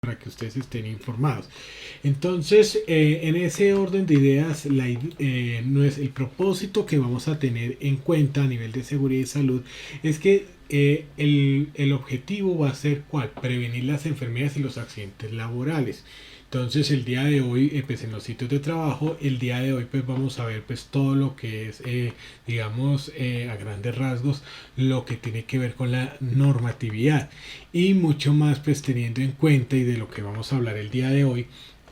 para que ustedes estén informados. Entonces, en ese orden de ideas, no es el propósito que vamos a tener en cuenta a nivel de seguridad y salud es que el objetivo va a ser ¿cuál? Prevenir las enfermedades y los accidentes laborales. Entonces el día de hoy, pues en los sitios de trabajo, el día de hoy pues vamos a ver pues todo lo que es, digamos, a grandes rasgos, lo que tiene que ver con la normatividad y mucho más pues teniendo en cuenta y de lo que vamos a hablar el día de hoy,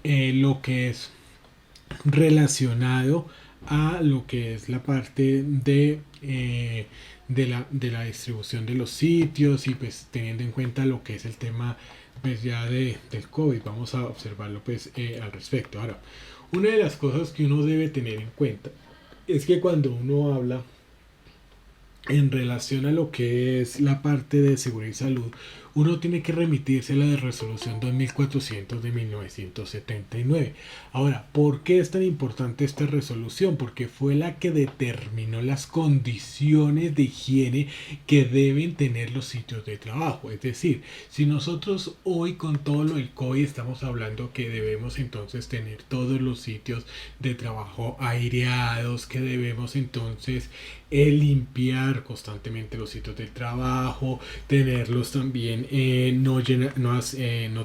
lo que es relacionado a lo que es la parte de la distribución de los sitios y pues teniendo en cuenta lo que es el tema pues ya del COVID, vamos a observarlo pues al respecto. Ahora, una de las cosas que uno debe tener en cuenta es que cuando uno habla en relación a lo que es la parte de seguridad y salud, uno tiene que remitirse a la de resolución 2400 de 1979. Ahora, ¿por qué es tan importante esta resolución? Porque fue la que determinó las condiciones de higiene que deben tener los sitios de trabajo. Es decir, si nosotros hoy con todo lo del COVID estamos hablando que debemos entonces tener todos los sitios de trabajo aireados, que debemos entonces limpiar constantemente los sitios de trabajo, tenerlos también, no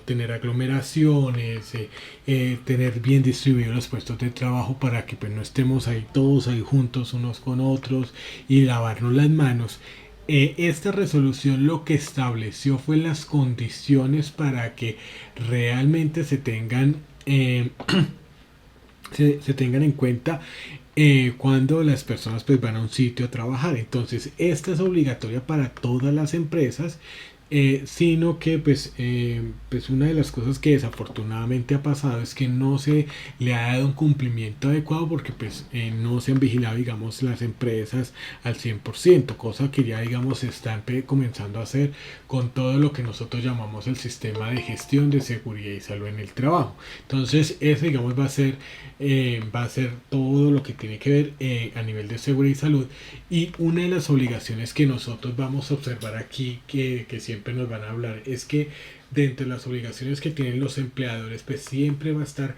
tener aglomeraciones, tener bien distribuidos los puestos de trabajo para que pues no estemos ahí todos ahí juntos unos con otros y lavarnos las manos. Esta resolución lo que estableció fue las condiciones para que realmente se tengan en cuenta cuando las personas pues van a un sitio a trabajar. Entonces esta es obligatoria para todas las empresas, sino que pues una de las cosas que desafortunadamente ha pasado es que no se le ha dado un cumplimiento adecuado porque pues no se han vigilado digamos las empresas al 100%, cosa que ya digamos se están comenzando a hacer con todo lo que nosotros llamamos el sistema de gestión de seguridad y salud en el trabajo. Entonces eso digamos va a ser todo lo que tiene que ver a nivel de seguridad y salud, y una de las obligaciones que nosotros vamos a observar aquí que siempre nos van a hablar es que dentro de las obligaciones que tienen los empleadores pues siempre va a estar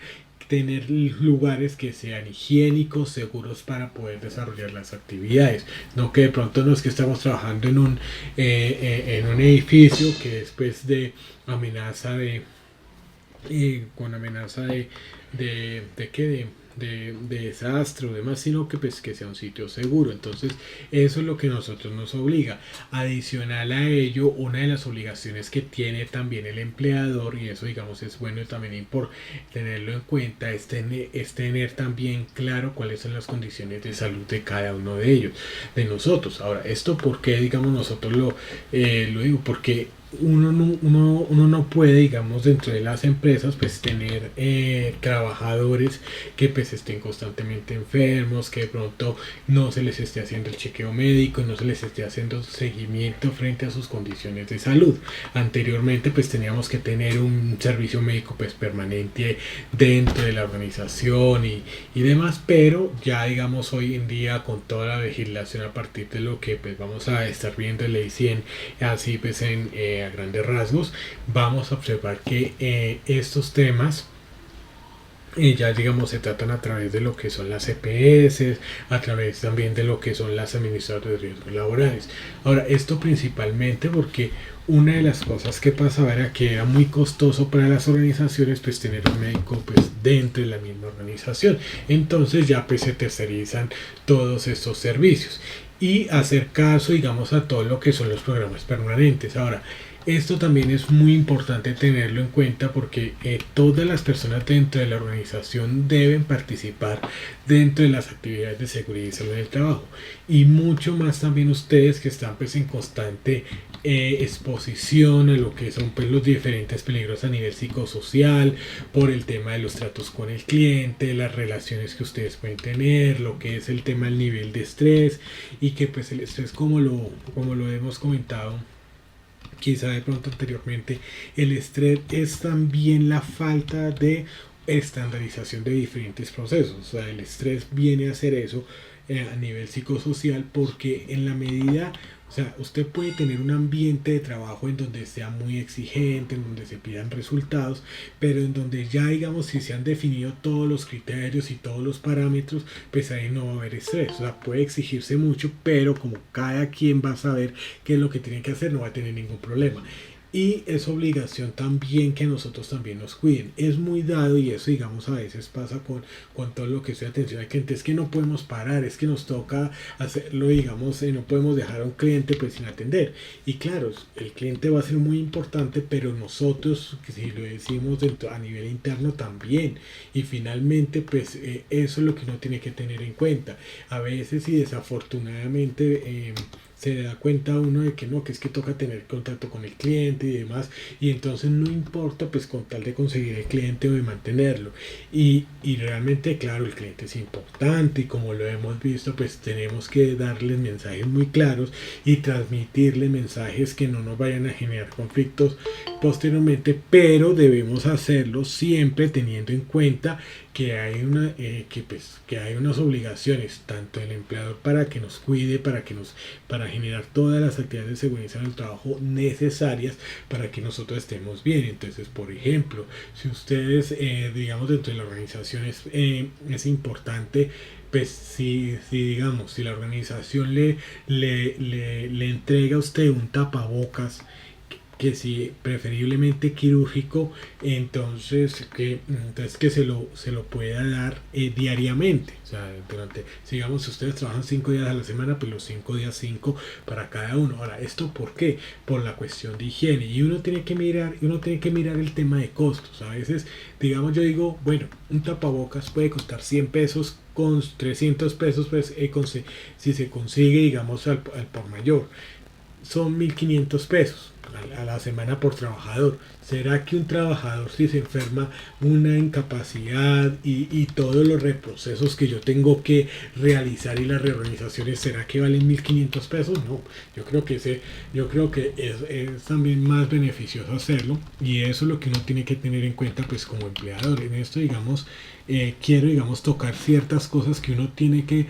tener lugares que sean higiénicos, seguros para poder desarrollar las actividades. No que de pronto no es que estamos trabajando en un edificio que después de amenaza con amenaza de desastre o demás, sino que pues que sea un sitio seguro. Entonces eso es lo que nosotros nos obliga. Adicional a ello, una de las obligaciones que tiene también el empleador, y eso digamos es bueno también por tenerlo en cuenta, es tener también claro cuáles son las condiciones de salud de cada uno de ellos, de nosotros. Ahora, esto porque digamos nosotros lo digo porque uno no puede, digamos, dentro de las empresas, pues tener trabajadores que pues estén constantemente enfermos, que de pronto no se les esté haciendo el chequeo médico, no se les esté haciendo seguimiento frente a sus condiciones de salud. Anteriormente pues teníamos que tener un servicio médico pues permanente dentro de la organización y demás, pero ya digamos hoy en día con toda la legislación a partir de lo que pues vamos a estar viendo en ley 100, así pues a grandes rasgos, vamos a observar que estos temas ya digamos se tratan a través de lo que son las EPS, a través también de lo que son las administradoras de riesgos laborales. Ahora, esto principalmente porque una de las cosas que pasaba era que era muy costoso para las organizaciones pues tener un médico pues dentro de la misma organización. Entonces ya pues se tercerizan todos estos servicios y hacer caso digamos a todo lo que son los programas permanentes. Ahora, esto también es muy importante tenerlo en cuenta porque todas las personas dentro de la organización deben participar dentro de las actividades de seguridad y salud del trabajo, y mucho más también ustedes que están pues en constante exposición a lo que son pues los diferentes peligros a nivel psicosocial por el tema de los tratos con el cliente, las relaciones que ustedes pueden tener, lo que es el tema del nivel de estrés, y que pues el estrés como lo hemos comentado quizá de pronto anteriormente, el estrés es también la falta de estandarización de diferentes procesos. O sea, el estrés viene a hacer eso a nivel psicosocial porque en la medida O sea, usted puede tener un ambiente de trabajo en donde sea muy exigente, en donde se pidan resultados, pero en donde ya, digamos, si se han definido todos los criterios y todos los parámetros, pues ahí no va a haber estrés. O sea, puede exigirse mucho, pero como cada quien va a saber qué es lo que tiene que hacer, no va a tener ningún problema. Y es obligación también que nosotros también nos cuiden. Es muy dado y eso, digamos, a veces pasa con todo lo que es de atención al cliente. Es que no podemos parar, es que nos toca hacerlo, digamos, no podemos dejar a un cliente pues sin atender. Y claro, el cliente va a ser muy importante, pero nosotros, si lo decimos dentro, a nivel interno también. Y finalmente, pues eso es lo que uno tiene que tener en cuenta. A veces y desafortunadamente... se da cuenta uno de que no, que es que toca tener contacto con el cliente y demás, y entonces no importa pues con tal de conseguir el cliente o de mantenerlo. Y realmente, claro, el cliente es importante y como lo hemos visto, pues tenemos que darles mensajes muy claros y transmitirle mensajes que no nos vayan a generar conflictos posteriormente, pero debemos hacerlo siempre teniendo en cuenta que hay que hay unas obligaciones tanto del empleador para que nos cuide, para generar todas las actividades de seguridad en el trabajo necesarias para que nosotros estemos bien. Entonces, por ejemplo, si ustedes, digamos, dentro de la organización es importante, pues si digamos, si la organización le entrega a usted un tapabocas, que si preferiblemente quirúrgico, entonces que se lo pueda dar diariamente. O sea, durante, si digamos, si ustedes trabajan 5 días a la semana, pues los 5 días 5 para cada uno. Ahora, ¿esto por qué? Por la cuestión de higiene. Y uno tiene que mirar el tema de costos. A veces, digamos, yo digo, bueno, un tapabocas puede costar 100 pesos, con 300 pesos, pues si se consigue, digamos, al por mayor son 1.500 pesos a la semana por trabajador. ¿Será que un trabajador si se enferma una incapacidad y todos los reprocesos que yo tengo que realizar y las reorganizaciones, será que valen 1.500 pesos? No, yo creo que es también más beneficioso hacerlo y eso es lo que uno tiene que tener en cuenta pues como empleador. En esto digamos, quiero digamos tocar ciertas cosas que uno tiene que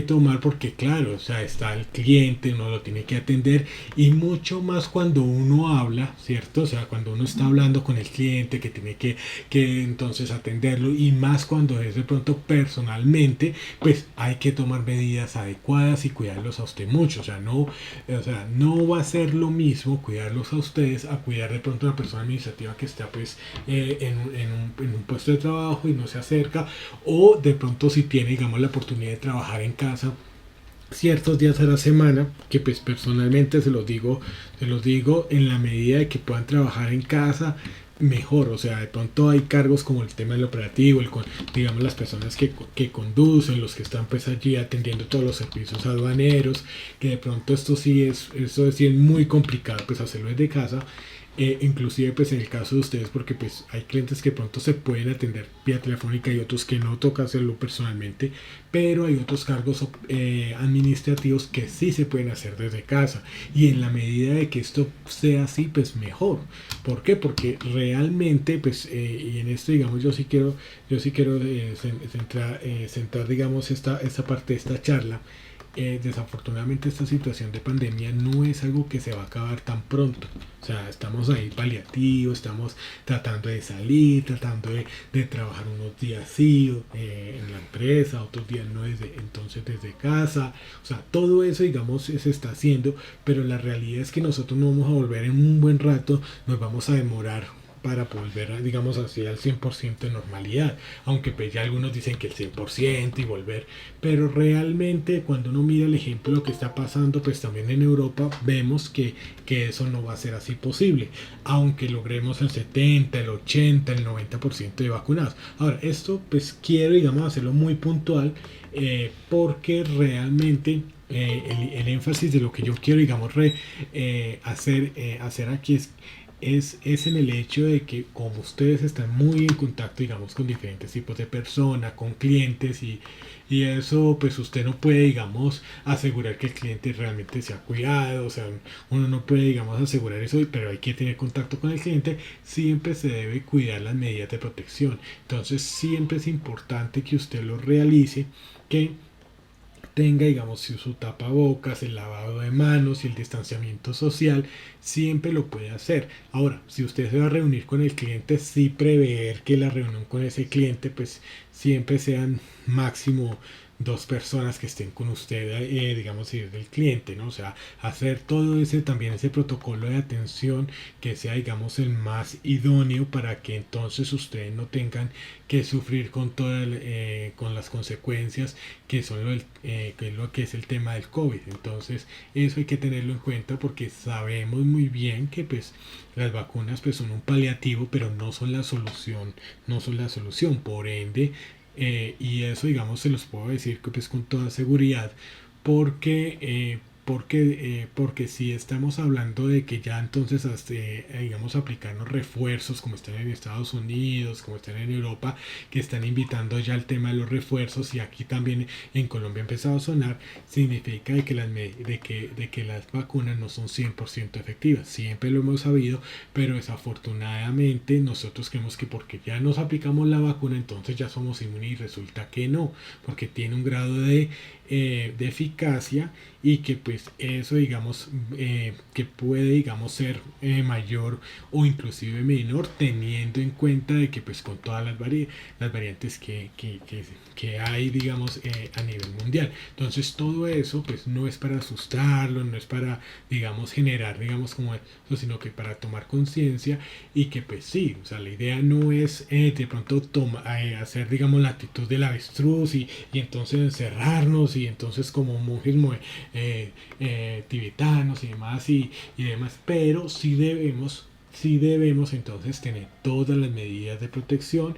tomar porque claro, o sea, está el cliente, uno lo tiene que atender y mucho más cuando uno habla, ¿cierto? O sea, cuando uno está hablando con el cliente que tiene que entonces atenderlo y más cuando es de pronto personalmente, pues hay que tomar medidas adecuadas y cuidarlos a usted mucho, o sea, no va a ser lo mismo cuidarlos a ustedes a cuidar de pronto a una persona administrativa que está pues en un puesto de trabajo y no se acerca o de pronto si tiene digamos la oportunidad de trabajar en casa ciertos días a la semana, que pues personalmente se los digo en la medida de que puedan trabajar en casa mejor, o sea, de pronto hay cargos como el tema del operativo, digamos las personas que conducen, los que están pues allí atendiendo todos los servicios aduaneros, que de pronto esto sí es muy complicado pues hacerlo desde casa, inclusive pues en el caso de ustedes porque pues hay clientes que pronto se pueden atender vía telefónica y otros que no toca hacerlo personalmente, pero hay otros cargos administrativos que sí se pueden hacer desde casa y en la medida de que esto sea así pues mejor. ¿Por qué? Porque realmente pues y en esto digamos yo sí quiero centrar digamos esta parte de esta charla. Desafortunadamente esta situación de pandemia no es algo que se va a acabar tan pronto. O sea, estamos ahí paliativos, estamos tratando de salir, tratando de trabajar unos días sí en la empresa, otros días no entonces desde casa. O sea, todo eso digamos se está haciendo, pero la realidad es que nosotros no vamos a volver en un buen rato, nos vamos a demorar para volver, digamos así, al 100% de normalidad. Aunque pues ya algunos dicen que el 100% y volver. Pero realmente cuando uno mira el ejemplo de lo que está pasando, pues también en Europa vemos que eso no va a ser así posible. Aunque logremos el 70, el 80, el 90% de vacunados. Ahora, esto pues quiero, digamos, hacerlo muy puntual porque realmente el énfasis de lo que yo quiero, digamos, hacer aquí es en el hecho de que como ustedes están muy en contacto, digamos, con diferentes tipos de personas, con clientes y eso, pues usted no puede, digamos, asegurar que el cliente realmente sea cuidado, o sea, uno no puede, digamos, asegurar eso, pero hay que tener contacto con el cliente, siempre se debe cuidar las medidas de protección. Entonces, siempre es importante que usted lo realice, que tenga, digamos, su tapabocas, el lavado de manos y el distanciamiento social, siempre lo puede hacer. Ahora, si usted se va a reunir con el cliente, sí prever que la reunión con ese cliente, pues siempre sean máximo dos personas que estén con usted, digamos, si es del cliente, ¿no? O sea, hacer todo ese, también ese protocolo de atención que sea, digamos, el más idóneo para que entonces ustedes no tengan que sufrir con con las consecuencias que son que es lo que es el tema del COVID. Entonces, eso hay que tenerlo en cuenta porque sabemos muy bien que pues las vacunas pues son un paliativo, pero no son la solución, no son la solución. Por ende, y eso digamos se los puedo decir que pues con toda seguridad porque porque si estamos hablando de que ya entonces digamos aplicarnos refuerzos como están en Estados Unidos, como están en Europa, que están invitando ya el tema de los refuerzos y aquí también en Colombia ha empezado a sonar, significa de que las vacunas no son 100% efectivas. Siempre lo hemos sabido, pero desafortunadamente nosotros creemos que porque ya nos aplicamos la vacuna entonces ya somos inmunes y resulta que no, porque tiene un grado de eficacia y que pues eso digamos que puede digamos ser mayor o inclusive menor teniendo en cuenta de que pues con todas las variantes que hay digamos a nivel mundial. Entonces todo eso pues no es para asustarlo, no es para digamos generar digamos como eso, sino que para tomar conciencia y que pues sí, o sea la idea no es de pronto hacer digamos la actitud del avestruz y entonces encerrarnos y entonces como monjes tibetanos y demás y demás, pero sí debemos entonces tener todas las medidas de protección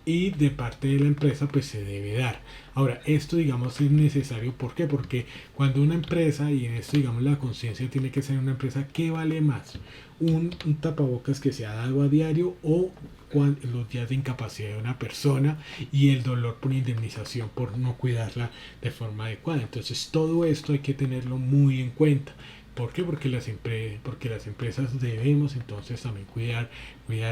y de parte de la empresa pues se debe dar. Ahora, esto digamos es necesario, ¿por qué? Porque cuando una empresa, y en esto digamos la conciencia tiene que ser una empresa, ¿qué vale más? Un tapabocas que se ha dado a diario o los días de incapacidad de una persona y el dolor por indemnización por no cuidarla de forma adecuada. Entonces todo esto hay que tenerlo muy en cuenta. ¿Por qué? Porque las empresas debemos entonces también cuidar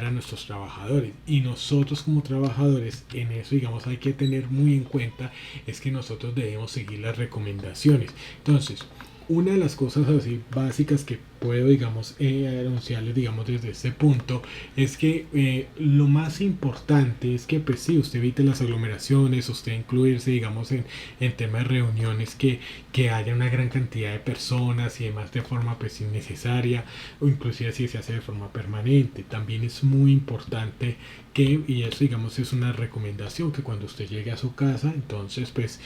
a nuestros trabajadores. Y nosotros como trabajadores, en eso digamos hay que tener muy en cuenta, es que nosotros debemos seguir las recomendaciones. Entonces, una de las cosas así básicas que puedo digamos anunciarles digamos desde este punto es que lo más importante es que pues sí usted evite las aglomeraciones, usted incluirse digamos en temas de reuniones que haya una gran cantidad de personas y demás de forma pues innecesaria o inclusive si se hace de forma permanente. También es muy importante que, y eso digamos es una recomendación, que cuando usted llegue a su casa entonces pues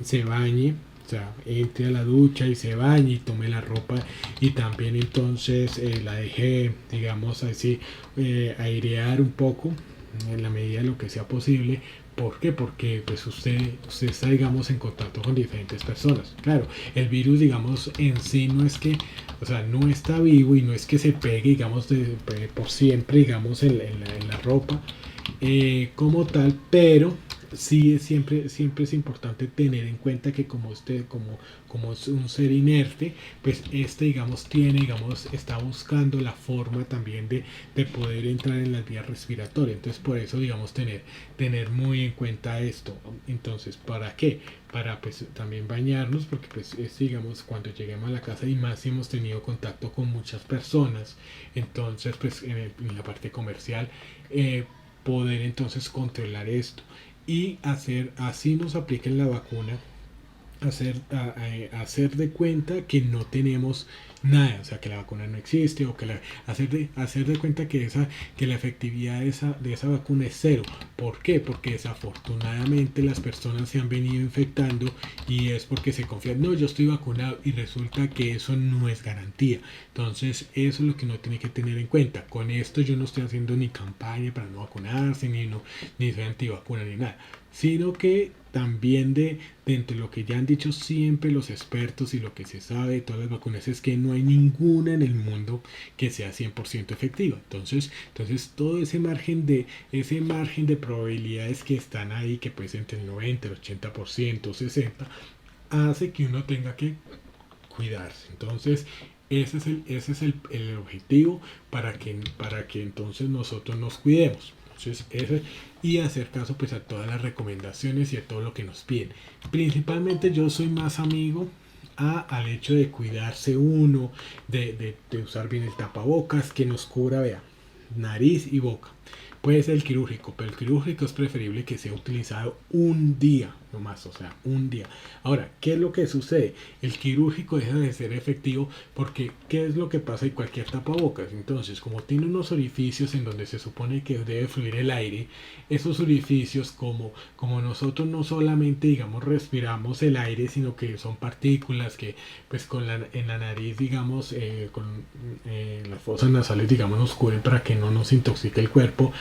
se bañe, o sea, entre a la ducha y se bañe y tome la ropa y también entonces la deje, digamos así, airear un poco en la medida de lo que sea posible. ¿Por qué? Porque pues usted está digamos en contacto con diferentes personas. Claro, el virus digamos en sí no es que, o sea, no está vivo y no es que se pegue digamos por siempre digamos en la ropa como tal, pero sí siempre es importante tener en cuenta que como usted como es un ser inerte pues digamos está buscando la forma también de poder entrar en las vías respiratorias. Entonces por eso digamos tener muy en cuenta esto. Entonces ¿para qué? Para pues también bañarnos porque pues es digamos cuando lleguemos a la casa y más si hemos tenido contacto con muchas personas, entonces pues en la parte comercial poder entonces controlar esto y hacer así nos apliquen la vacuna, hacer de cuenta que no tenemos nada, o sea que la vacuna no existe o que hacer de cuenta que la efectividad de esa vacuna es cero. ¿Por qué? Porque desafortunadamente las personas se han venido infectando y es porque se confían, no, yo estoy vacunado y resulta que eso no es garantía. Entonces eso es lo que uno tiene que tener en cuenta. Con esto yo no estoy haciendo ni campaña para no vacunarse, ni soy antivacuna ni nada, sino que también de entre lo que ya han dicho siempre los expertos y lo que se sabe de todas las vacunas es que no hay ninguna en el mundo que sea 100% efectiva. Entonces todo ese margen de probabilidades que están ahí, que puede ser entre el 90, el 80%, 60%, hace que uno tenga que cuidarse. Entonces ese es el objetivo para que entonces nosotros nos cuidemos. Entonces, eso, y hacer caso pues a todas las recomendaciones y a todo lo que nos piden. Principalmente yo soy más amigo al hecho de cuidarse uno, de usar bien el tapabocas que nos cubra, vea, nariz y boca. Puede ser el quirúrgico, pero el quirúrgico es preferible que sea utilizado un día nomás, o sea, un día. Ahora, ¿qué es lo que sucede? El quirúrgico deja de ser efectivo porque ¿qué es lo que pasa en cualquier tapabocas? Entonces, como tiene unos orificios en donde se supone que debe fluir el aire, esos orificios como nosotros no solamente, digamos, respiramos el aire, sino que son partículas que, pues, en la nariz, digamos, con las fosas nasales, digamos, nos cubren para que no nos intoxique el cuerpo.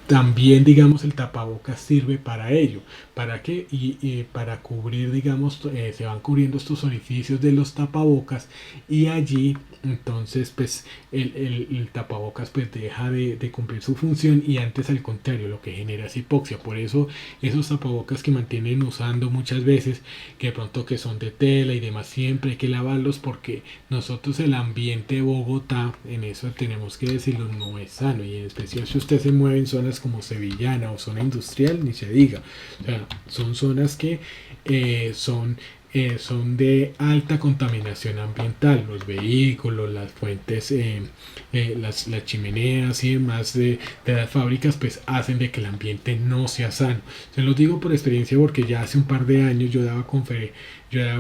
También digamos el tapabocas sirve para ello. ¿Para qué? Y para cubrir, digamos, se van cubriendo estos orificios de los tapabocas y allí entonces pues el tapabocas pues deja de cumplir su función y antes al contrario lo que genera es hipoxia. Por eso esos tapabocas que mantienen usando muchas veces, que de pronto que son de tela y demás, siempre hay que lavarlos porque nosotros el ambiente de Bogotá, en eso tenemos que decirlo, no es sano, y en especial si usted se mueve en zonas como Sevillana o zona industrial, ni se diga. O sea, son zonas que son de alta contaminación ambiental, los vehículos, las fuentes, las chimeneas y demás de las fábricas, pues hacen de que el ambiente no sea sano. Se los digo por experiencia porque ya hace un par de años yo daba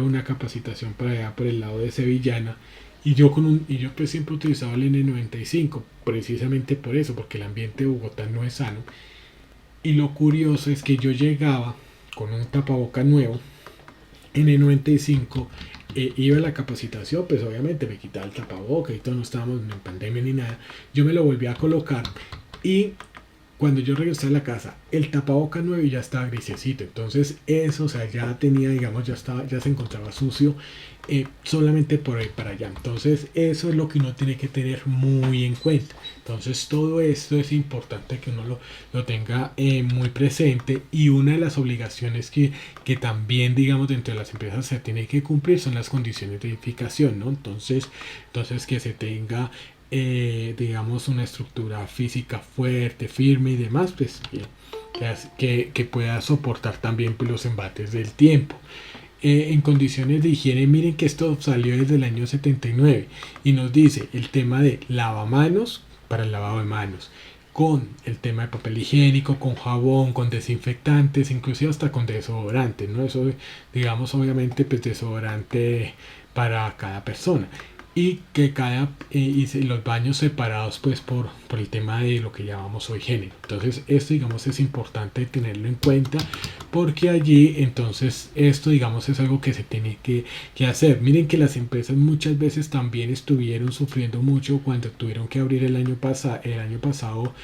una capacitación para allá por el lado de Sevillana. Y yo pues siempre he utilizado el N95, precisamente por eso, porque el ambiente de Bogotá no es sano. Y lo curioso es que yo llegaba con un tapaboca nuevo, N95, iba a la capacitación, pues obviamente me quitaba el tapaboca y todo, no estábamos en pandemia ni nada. Yo me lo volví a colocar y cuando yo regresé a la casa, el tapaboca nuevo ya estaba grisecito. Entonces eso, o sea, ya tenía, digamos, ya se encontraba sucio, solamente por ahí para allá. Entonces eso es lo que uno tiene que tener muy en cuenta. Entonces todo esto es importante que uno lo tenga muy presente, y una de las obligaciones que también, digamos, dentro de las empresas se tiene que cumplir son las condiciones de edificación, ¿no? Entonces que se tenga digamos una estructura física fuerte, firme y demás, pues que pueda soportar también pues, los embates del tiempo. En condiciones de higiene, miren que esto salió desde el año 79 y nos dice el tema de lavamanos para el lavado de manos, con el tema de papel higiénico, con jabón, con desinfectantes, inclusive hasta con desodorante, ¿no? Eso, digamos, obviamente, pues desodorante para cada persona. Y que los baños separados pues por el tema de lo que llamamos hoy género. Entonces esto digamos es importante tenerlo en cuenta porque allí entonces esto digamos es algo que se tiene que hacer. Miren que las empresas muchas veces también estuvieron sufriendo mucho cuando tuvieron que abrir el año pasado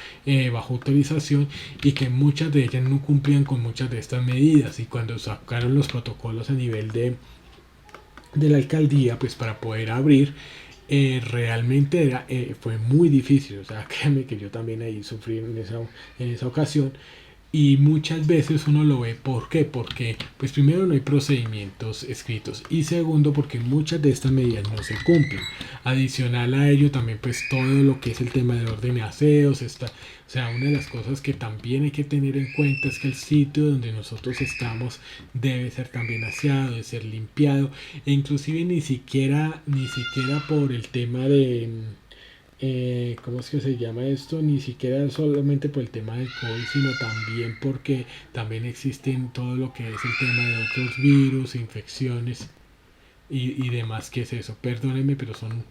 bajo autorización, y que muchas de ellas no cumplían con muchas de estas medidas, y cuando sacaron los protocolos a nivel de la alcaldía pues para poder abrir, realmente fue muy difícil. O sea, créanme que yo también ahí sufrí en esa ocasión, y muchas veces uno lo ve. ¿Por qué? Porque pues primero no hay procedimientos escritos, y segundo porque muchas de estas medidas no se cumplen. Adicional a ello también pues todo lo que es el tema de orden y aseos está. O sea, una de las cosas que también hay que tener en cuenta es que el sitio donde nosotros estamos debe ser también aseado, debe ser limpiado, e inclusive ni siquiera por el tema de ¿cómo es que se llama esto? Ni siquiera solamente por el tema del COVID, sino también porque también existen todo lo que es el tema de otros virus, infecciones y demás. ¿Qué es eso? Perdónenme, pero son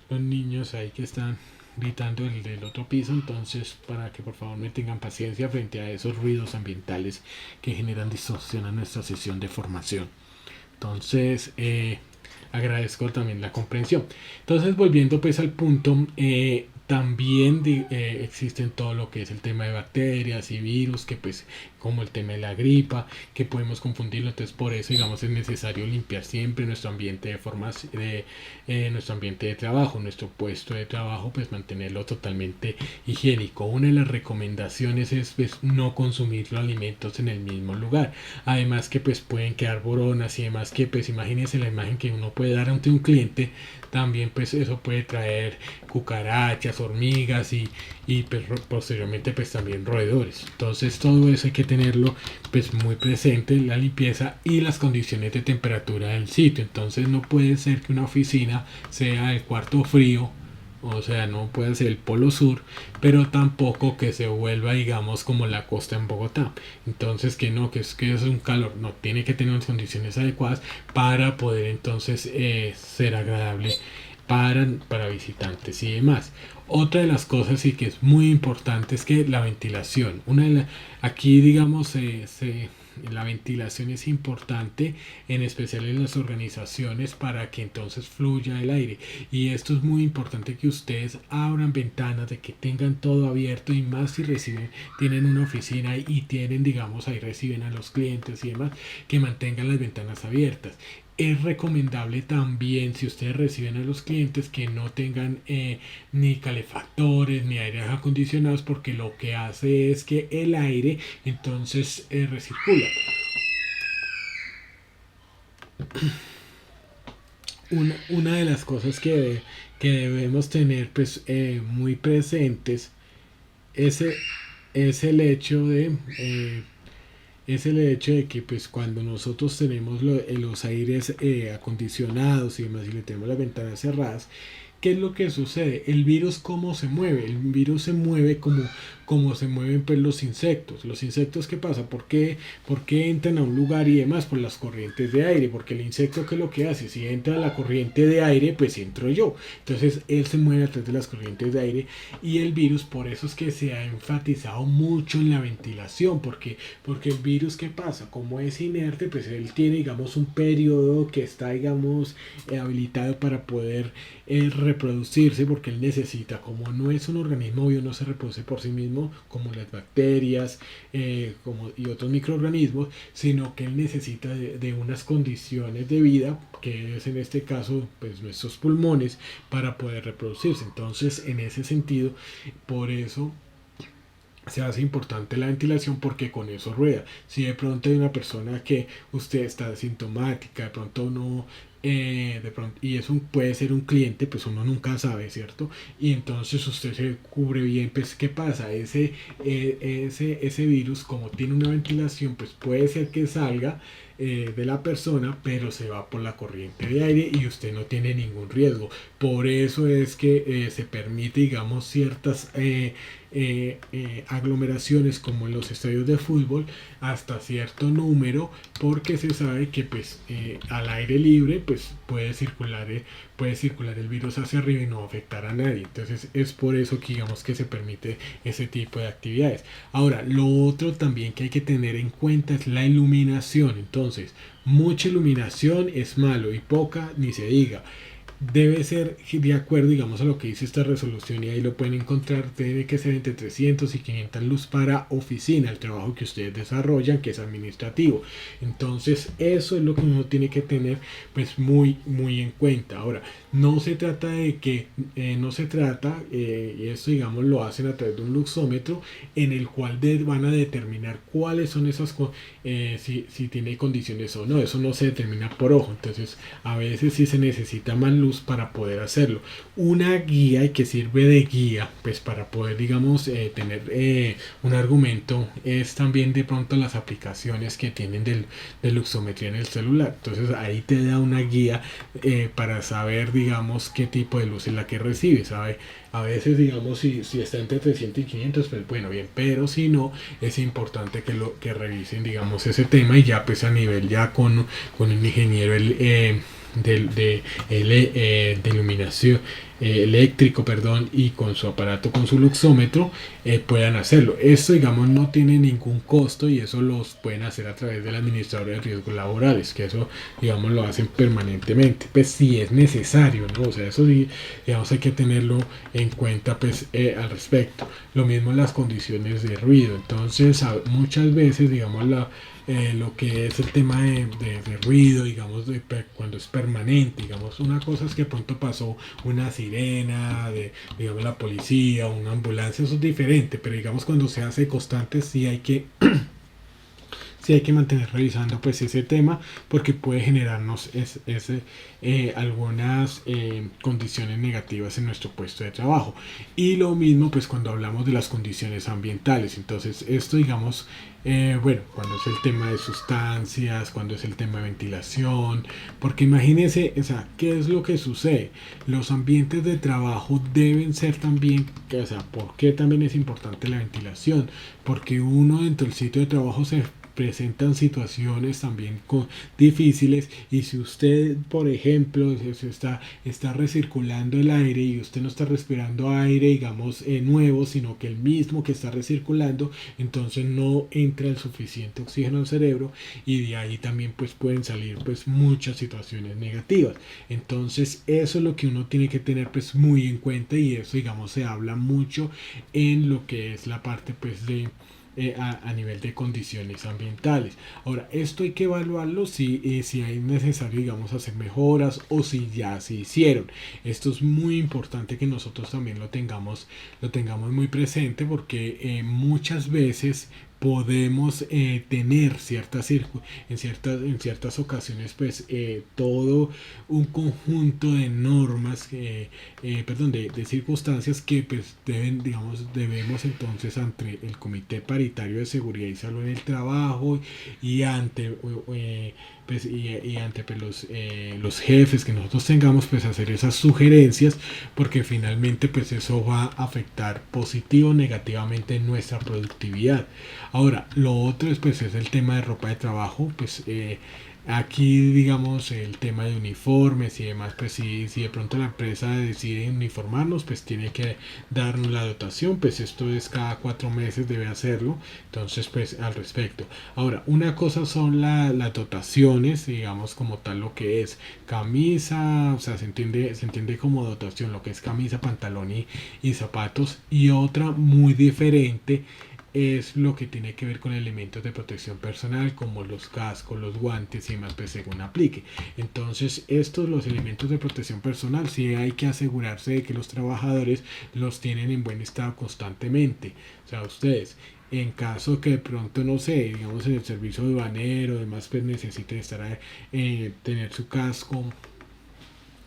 los niños ahí que están gritando del otro piso, entonces para que por favor me tengan paciencia frente a esos ruidos ambientales que generan distorsión a nuestra sesión de formación. Entonces, agradezco también la comprensión. Entonces, volviendo pues al punto, también existen todo lo que es el tema de bacterias y virus, que pues como el tema de la gripa, que podemos confundirlo. Entonces por eso digamos es necesario limpiar siempre nuestro ambiente de formación, nuestro ambiente de trabajo, nuestro puesto de trabajo, pues mantenerlo totalmente higiénico. Una de las recomendaciones es pues no consumir los alimentos en el mismo lugar, además que pues pueden quedar boronas y demás, que pues imagínense la imagen que uno puede dar ante un cliente. También pues eso puede traer cucarachas, las hormigas y pues, posteriormente pues también roedores. Entonces todo eso hay que tenerlo pues muy presente, la limpieza y las condiciones de temperatura del sitio. Entonces no puede ser que una oficina sea el cuarto frío, o sea, no puede ser el polo sur, pero tampoco que se vuelva, digamos, como la costa en Bogotá. Entonces, que no, que es un calor, no, tiene que tener unas condiciones adecuadas para poder entonces ser agradable para visitantes y demás. Otra de las cosas y que es muy importante es que la ventilación. Aquí, digamos, la ventilación es importante, en especial en las organizaciones, para que entonces fluya el aire. Y esto es muy importante, que ustedes abran ventanas, de que tengan todo abierto, y más si tienen una oficina y tienen, digamos, ahí reciben a los clientes y demás, que mantengan las ventanas abiertas. Es recomendable también, si ustedes reciben a los clientes, que no tengan ni calefactores ni aire acondicionados, porque lo que hace es que el aire entonces recircula. Una de las cosas que debemos tener pues muy presentes es, es el hecho de es el hecho de que pues cuando nosotros tenemos los aires acondicionados y demás, y le tenemos las ventanas cerradas, ¿qué es lo que sucede? El virus, ¿cómo se mueve? El virus se mueve como se mueven pues los insectos. Los insectos, ¿qué pasa? ¿Por qué entran a un lugar y demás? Por las corrientes de aire. Porque el insecto, ¿qué es lo que hace? Si entra a la corriente de aire, pues entro yo. Entonces él se mueve a través de las corrientes de aire. Y el virus, por eso es que se ha enfatizado mucho en la ventilación. Porque el virus, ¿qué pasa? Como es inerte, pues él tiene, digamos, un periodo que está, digamos, habilitado para poder reproducirse, porque él necesita, como no es un organismo vivo, no se reproduce por sí mismo como las bacterias y otros microorganismos, sino que él necesita de unas condiciones de vida, que es en este caso pues nuestros pulmones, para poder reproducirse. Entonces, en ese sentido, por eso se hace importante la ventilación, porque con eso rueda. Si de pronto hay una persona que usted está asintomática, de pronto no, de pronto, y eso puede ser un cliente, pues uno nunca sabe, ¿cierto? Y entonces usted se cubre bien, pues ¿qué pasa? Ese virus, como tiene una ventilación, pues puede ser que salga de la persona, pero se va por la corriente de aire y usted no tiene ningún riesgo. Por eso es que se permite, digamos, ciertas aglomeraciones, como en los estadios de fútbol, hasta cierto número, porque se sabe que pues al aire libre pues puede circular el virus hacia arriba y no afectar a nadie. Entonces es por eso que digamos que se permite ese tipo de actividades. Ahora, lo otro también que hay que tener en cuenta es la iluminación. Entonces, mucha iluminación es malo, y poca ni se diga. Debe ser de acuerdo, digamos, a lo que dice esta resolución, y ahí lo pueden encontrar. Debe que ser entre 300 y 500 luz para oficina, el trabajo que ustedes desarrollan, que es administrativo. Entonces eso es lo que uno tiene que tener pues muy en cuenta. Ahora, no se trata de que y esto, digamos, lo hacen a través de un luxómetro, en el cual van a determinar cuáles son esas si tiene condiciones o no. Eso no se determina por ojo. Entonces a veces sí se necesita más luz para poder hacerlo. Una guía, y que sirve de guía pues para poder, digamos, tener un argumento, es también de pronto las aplicaciones que tienen de luxometría en el celular. Entonces ahí te da una guía para saber, digamos, qué tipo de luz es la que recibe, ¿sabe? A veces, digamos, si está entre 300 y 500, pues bueno, bien, pero si no, es importante que revisen, digamos, ese tema, y ya pues a nivel ya con un ingeniero de iluminación eléctrico, perdón, y con su aparato, con su luxómetro, puedan hacerlo. Esto, digamos, no tiene ningún costo, y eso los pueden hacer a través del administrador de riesgos laborales, que eso, digamos, lo hacen permanentemente, pues si es necesario, ¿no? O sea, eso, digamos, hay que tenerlo en cuenta pues al respecto. Lo mismo las condiciones de ruido. Entonces muchas veces, digamos, lo que es el tema de ruido, digamos, cuando es permanente, digamos, una cosa es que pronto pasó una sirena digamos, la policía, una ambulancia, eso es diferente, pero digamos, cuando se hace constante, sí hay que sí hay que mantener revisando pues ese tema porque puede generarnos algunas condiciones negativas en nuestro puesto de trabajo. Y lo mismo pues cuando hablamos de las condiciones ambientales. Entonces esto digamos, bueno, cuando es el tema de sustancias, cuando es el tema de ventilación, porque imagínense, o sea, ¿qué es lo que sucede? Los ambientes de trabajo deben ser también, o sea, ¿por qué también es importante la ventilación? Porque uno dentro del sitio de trabajo se presentan situaciones también difíciles y si usted por ejemplo está recirculando el aire y usted no está respirando aire digamos nuevo sino que el mismo que está recirculando entonces no entra el suficiente oxígeno al cerebro y de ahí también pues pueden salir pues muchas situaciones negativas. Entonces eso es lo que uno tiene que tener pues muy en cuenta y eso digamos se habla mucho en lo que es la parte pues de a nivel de condiciones ambientales. Ahora, esto hay que evaluarlo si hay necesario, digamos, hacer mejoras o si ya se hicieron. Esto es muy importante que nosotros también lo tengamos muy presente porque muchas veces podemos tener en ciertas ocasiones pues todo un conjunto de normas perdón de circunstancias que pues debemos entonces ante el Comité Paritario de Seguridad y Salud en el Trabajo y ante y ante pues, los jefes que nosotros tengamos pues hacer esas sugerencias porque finalmente pues eso va a afectar positivo o negativamente en nuestra productividad. Ahora, lo otro pues, es el tema de ropa de trabajo, pues aquí digamos el tema de uniformes y demás, pues si de pronto la empresa decide uniformarnos, pues tiene que darnos la dotación, pues esto es cada 4 meses debe hacerlo, entonces pues al respecto. Ahora, una cosa son las dotaciones, digamos como tal lo que es camisa, o sea, se entiende como dotación lo que es camisa, pantalón y zapatos y otra muy diferente es lo que tiene que ver con elementos de protección personal como los cascos, los guantes y demás pues según aplique. Entonces estos los elementos de protección personal sí hay que asegurarse de que los trabajadores los tienen en buen estado constantemente. O sea, ustedes en caso que de pronto no sé, digamos en el servicio aduanero demás pues necesiten estar tener su casco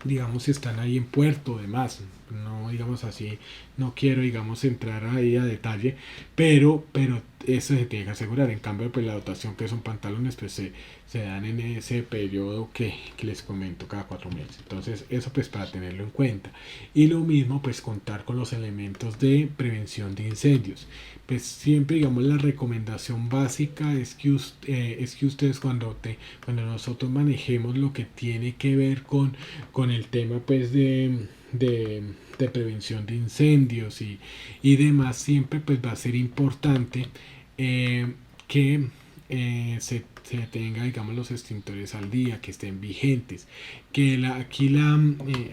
digamos si están ahí en puerto demás no digamos así no quiero digamos entrar ahí a detalle pero eso se tiene que asegurar en cambio pues la dotación que son pantalones pues se dan en ese periodo que les comento cada 4 meses entonces eso pues para tenerlo en cuenta y lo mismo pues contar con los elementos de prevención de incendios pues siempre digamos la recomendación básica es que ustedes cuando nosotros manejemos lo que tiene que ver con el tema pues de prevención de incendios y demás siempre pues va a ser importante que se tenga digamos los extintores al día que estén vigentes que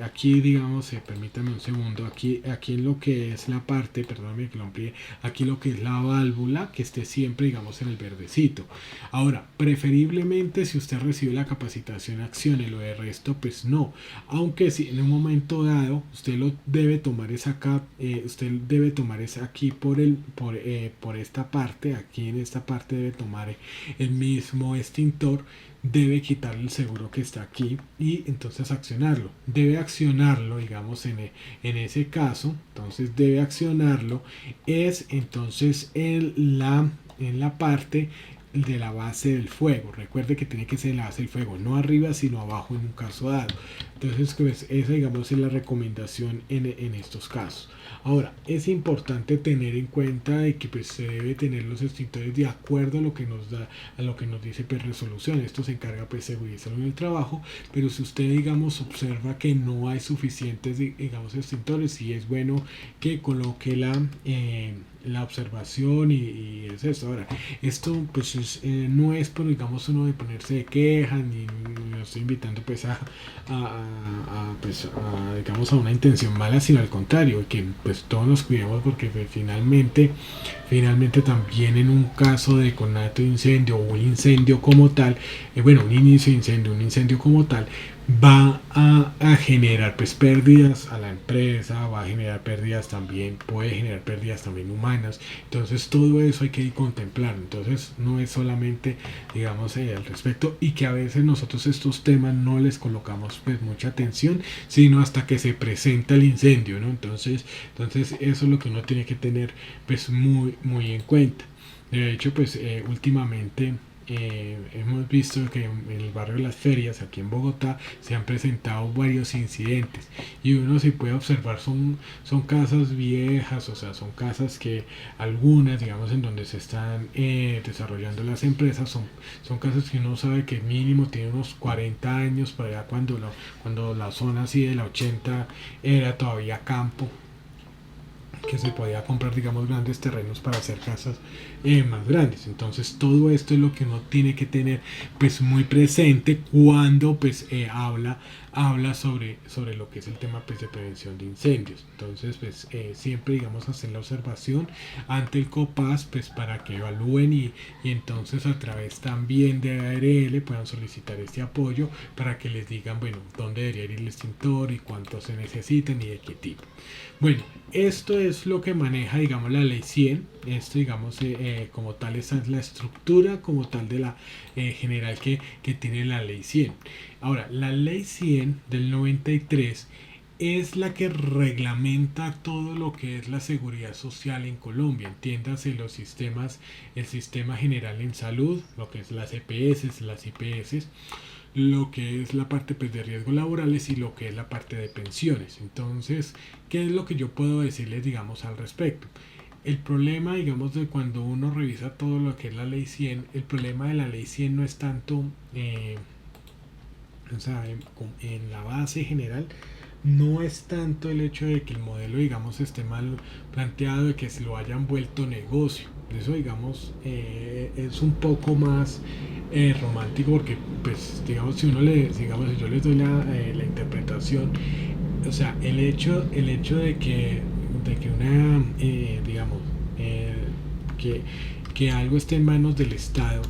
aquí digamos permítame un segundo aquí en lo que es la parte perdóname que lo amplíe aquí lo que es la válvula que esté siempre digamos en el verdecito. Ahora preferiblemente si usted recibe la capacitación accione lo de resto pues no aunque si en un momento dado usted lo debe tomar es acá usted debe tomar es aquí por esta parte aquí en esta parte debe tomar el mismo extintor debe quitar el seguro que está aquí y entonces accionarlo debe accionarlo digamos en ese caso entonces debe accionarlo es entonces en la parte de la base del fuego recuerde que tiene que ser la base del fuego no arriba sino abajo en un caso dado entonces pues esa digamos es la recomendación en estos casos. Ahora es importante tener en cuenta de que pues se debe tener los extintores de acuerdo a lo que nos dice pues resolución esto se encarga pues seguridad en el trabajo pero si usted digamos observa que no hay suficientes digamos extintores sí es bueno que coloque la observación y es esto. Ahora, esto pues no es por digamos uno de ponerse de queja ni lo estoy invitando pues digamos a una intención mala sino al contrario que pues todos nos cuidemos porque pues, finalmente también en un caso de conato de incendio o un incendio como tal bueno un inicio de incendio un incendio como tal va a generar pues pérdidas a la empresa, va a generar pérdidas también, puede generar pérdidas también humanas. Entonces todo eso hay que contemplar. Entonces no es solamente, digamos, al respecto, y que a veces nosotros estos temas no les colocamos pues mucha atención, sino hasta que se presenta el incendio, ¿no? Entonces eso es lo que uno tiene que tener pues muy en cuenta. De hecho, pues últimamente hemos visto que en el barrio de las ferias, aquí en Bogotá, se han presentado varios incidentes, y uno se puede observar son casas viejas, o sea, son casas que algunas, digamos, en donde se están desarrollando las empresas, son casas que uno sabe que mínimo tiene unos 40 años, para allá cuando la zona así de la 80 era todavía campo, que se podía comprar, digamos, grandes terrenos para hacer casas más grandes. Entonces todo esto es lo que uno tiene que tener pues muy presente cuando pues habla sobre lo que es el tema pues de prevención de incendios. Entonces pues siempre, digamos, hacer la observación ante el COPAS pues para que evalúen, y entonces a través también de ARL puedan solicitar este apoyo para que les digan, bueno, dónde debería ir el extintor y cuánto se necesitan y de qué tipo. Bueno, esto es lo que maneja, digamos, la ley 100. Esto, digamos, como tal, esa es la estructura como tal de la general que tiene la ley 100. Ahora, la ley 100 del 93 es la que reglamenta todo lo que es la seguridad social en Colombia. Entiéndase los sistemas, el sistema general en salud, lo que es las EPS, las IPS, lo que es la parte pues, de riesgos laborales, y lo que es la parte de pensiones. Entonces, ¿qué es lo que yo puedo decirles, digamos, al respecto? El problema, digamos, de cuando uno revisa todo lo que es la ley 100, el problema de la ley 100 no es tanto, o sea, en la base general, no es tanto el hecho de que el modelo, digamos, esté mal planteado, de que se lo hayan vuelto negocio. Eso, digamos, es un poco más romántico, porque, pues, digamos, si uno le, digamos, si yo les doy la interpretación, o sea, el hecho de que una, digamos, que, que algo esté en manos del Estado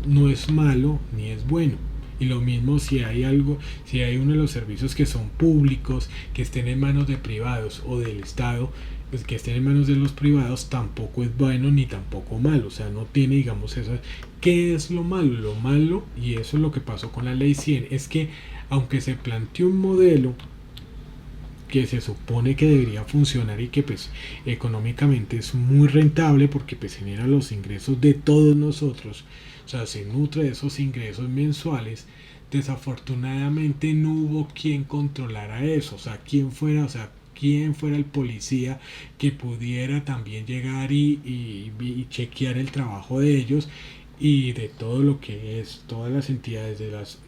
no es malo ni es bueno. Y lo mismo si hay algo, si hay uno de los servicios que son públicos, que estén en manos de privados o del Estado, pues que estén en manos de los privados, tampoco es bueno ni tampoco malo. O sea, no tiene, digamos, eso. ¿Qué es lo malo? Lo malo, y eso es lo que pasó con la ley 100, es que aunque se planteó un modelo que se supone que debería funcionar y que pues económicamente es muy rentable, porque pues genera los ingresos de todos nosotros, o sea, se nutre de esos ingresos mensuales, desafortunadamente no hubo quien controlara eso, o sea, quién fuera el policía que pudiera también llegar y chequear el trabajo de ellos, y de todo lo que es todas las entidades de las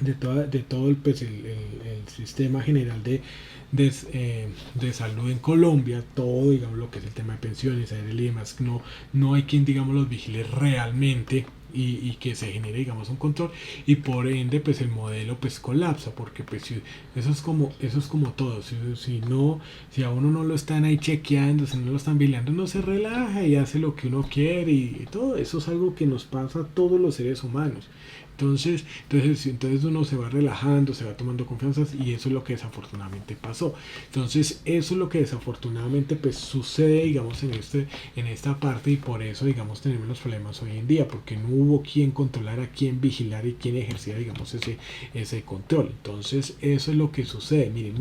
de todo el, pues, el sistema general de salud en Colombia, todo, digamos, lo que es el tema de pensiones, ARL y demás, no hay quien, digamos, los vigile realmente, y que se genere, digamos, un control, y por ende pues el modelo pues colapsa, porque pues eso es como todo. Si a uno no lo están ahí chequeando, si no lo están vigilando, no se relaja y hace lo que uno quiere, y todo eso es algo que nos pasa a todos los seres humanos. Entonces uno se va relajando, se va tomando confianza, y eso es lo que desafortunadamente pasó. Entonces eso es lo que desafortunadamente pues sucede, digamos, en esta parte, y por eso, digamos, tenemos los problemas hoy en día, porque no hubo quien controlara, quien vigilar y quien ejerciera, digamos, ese control. Entonces eso es lo que sucede. Miren,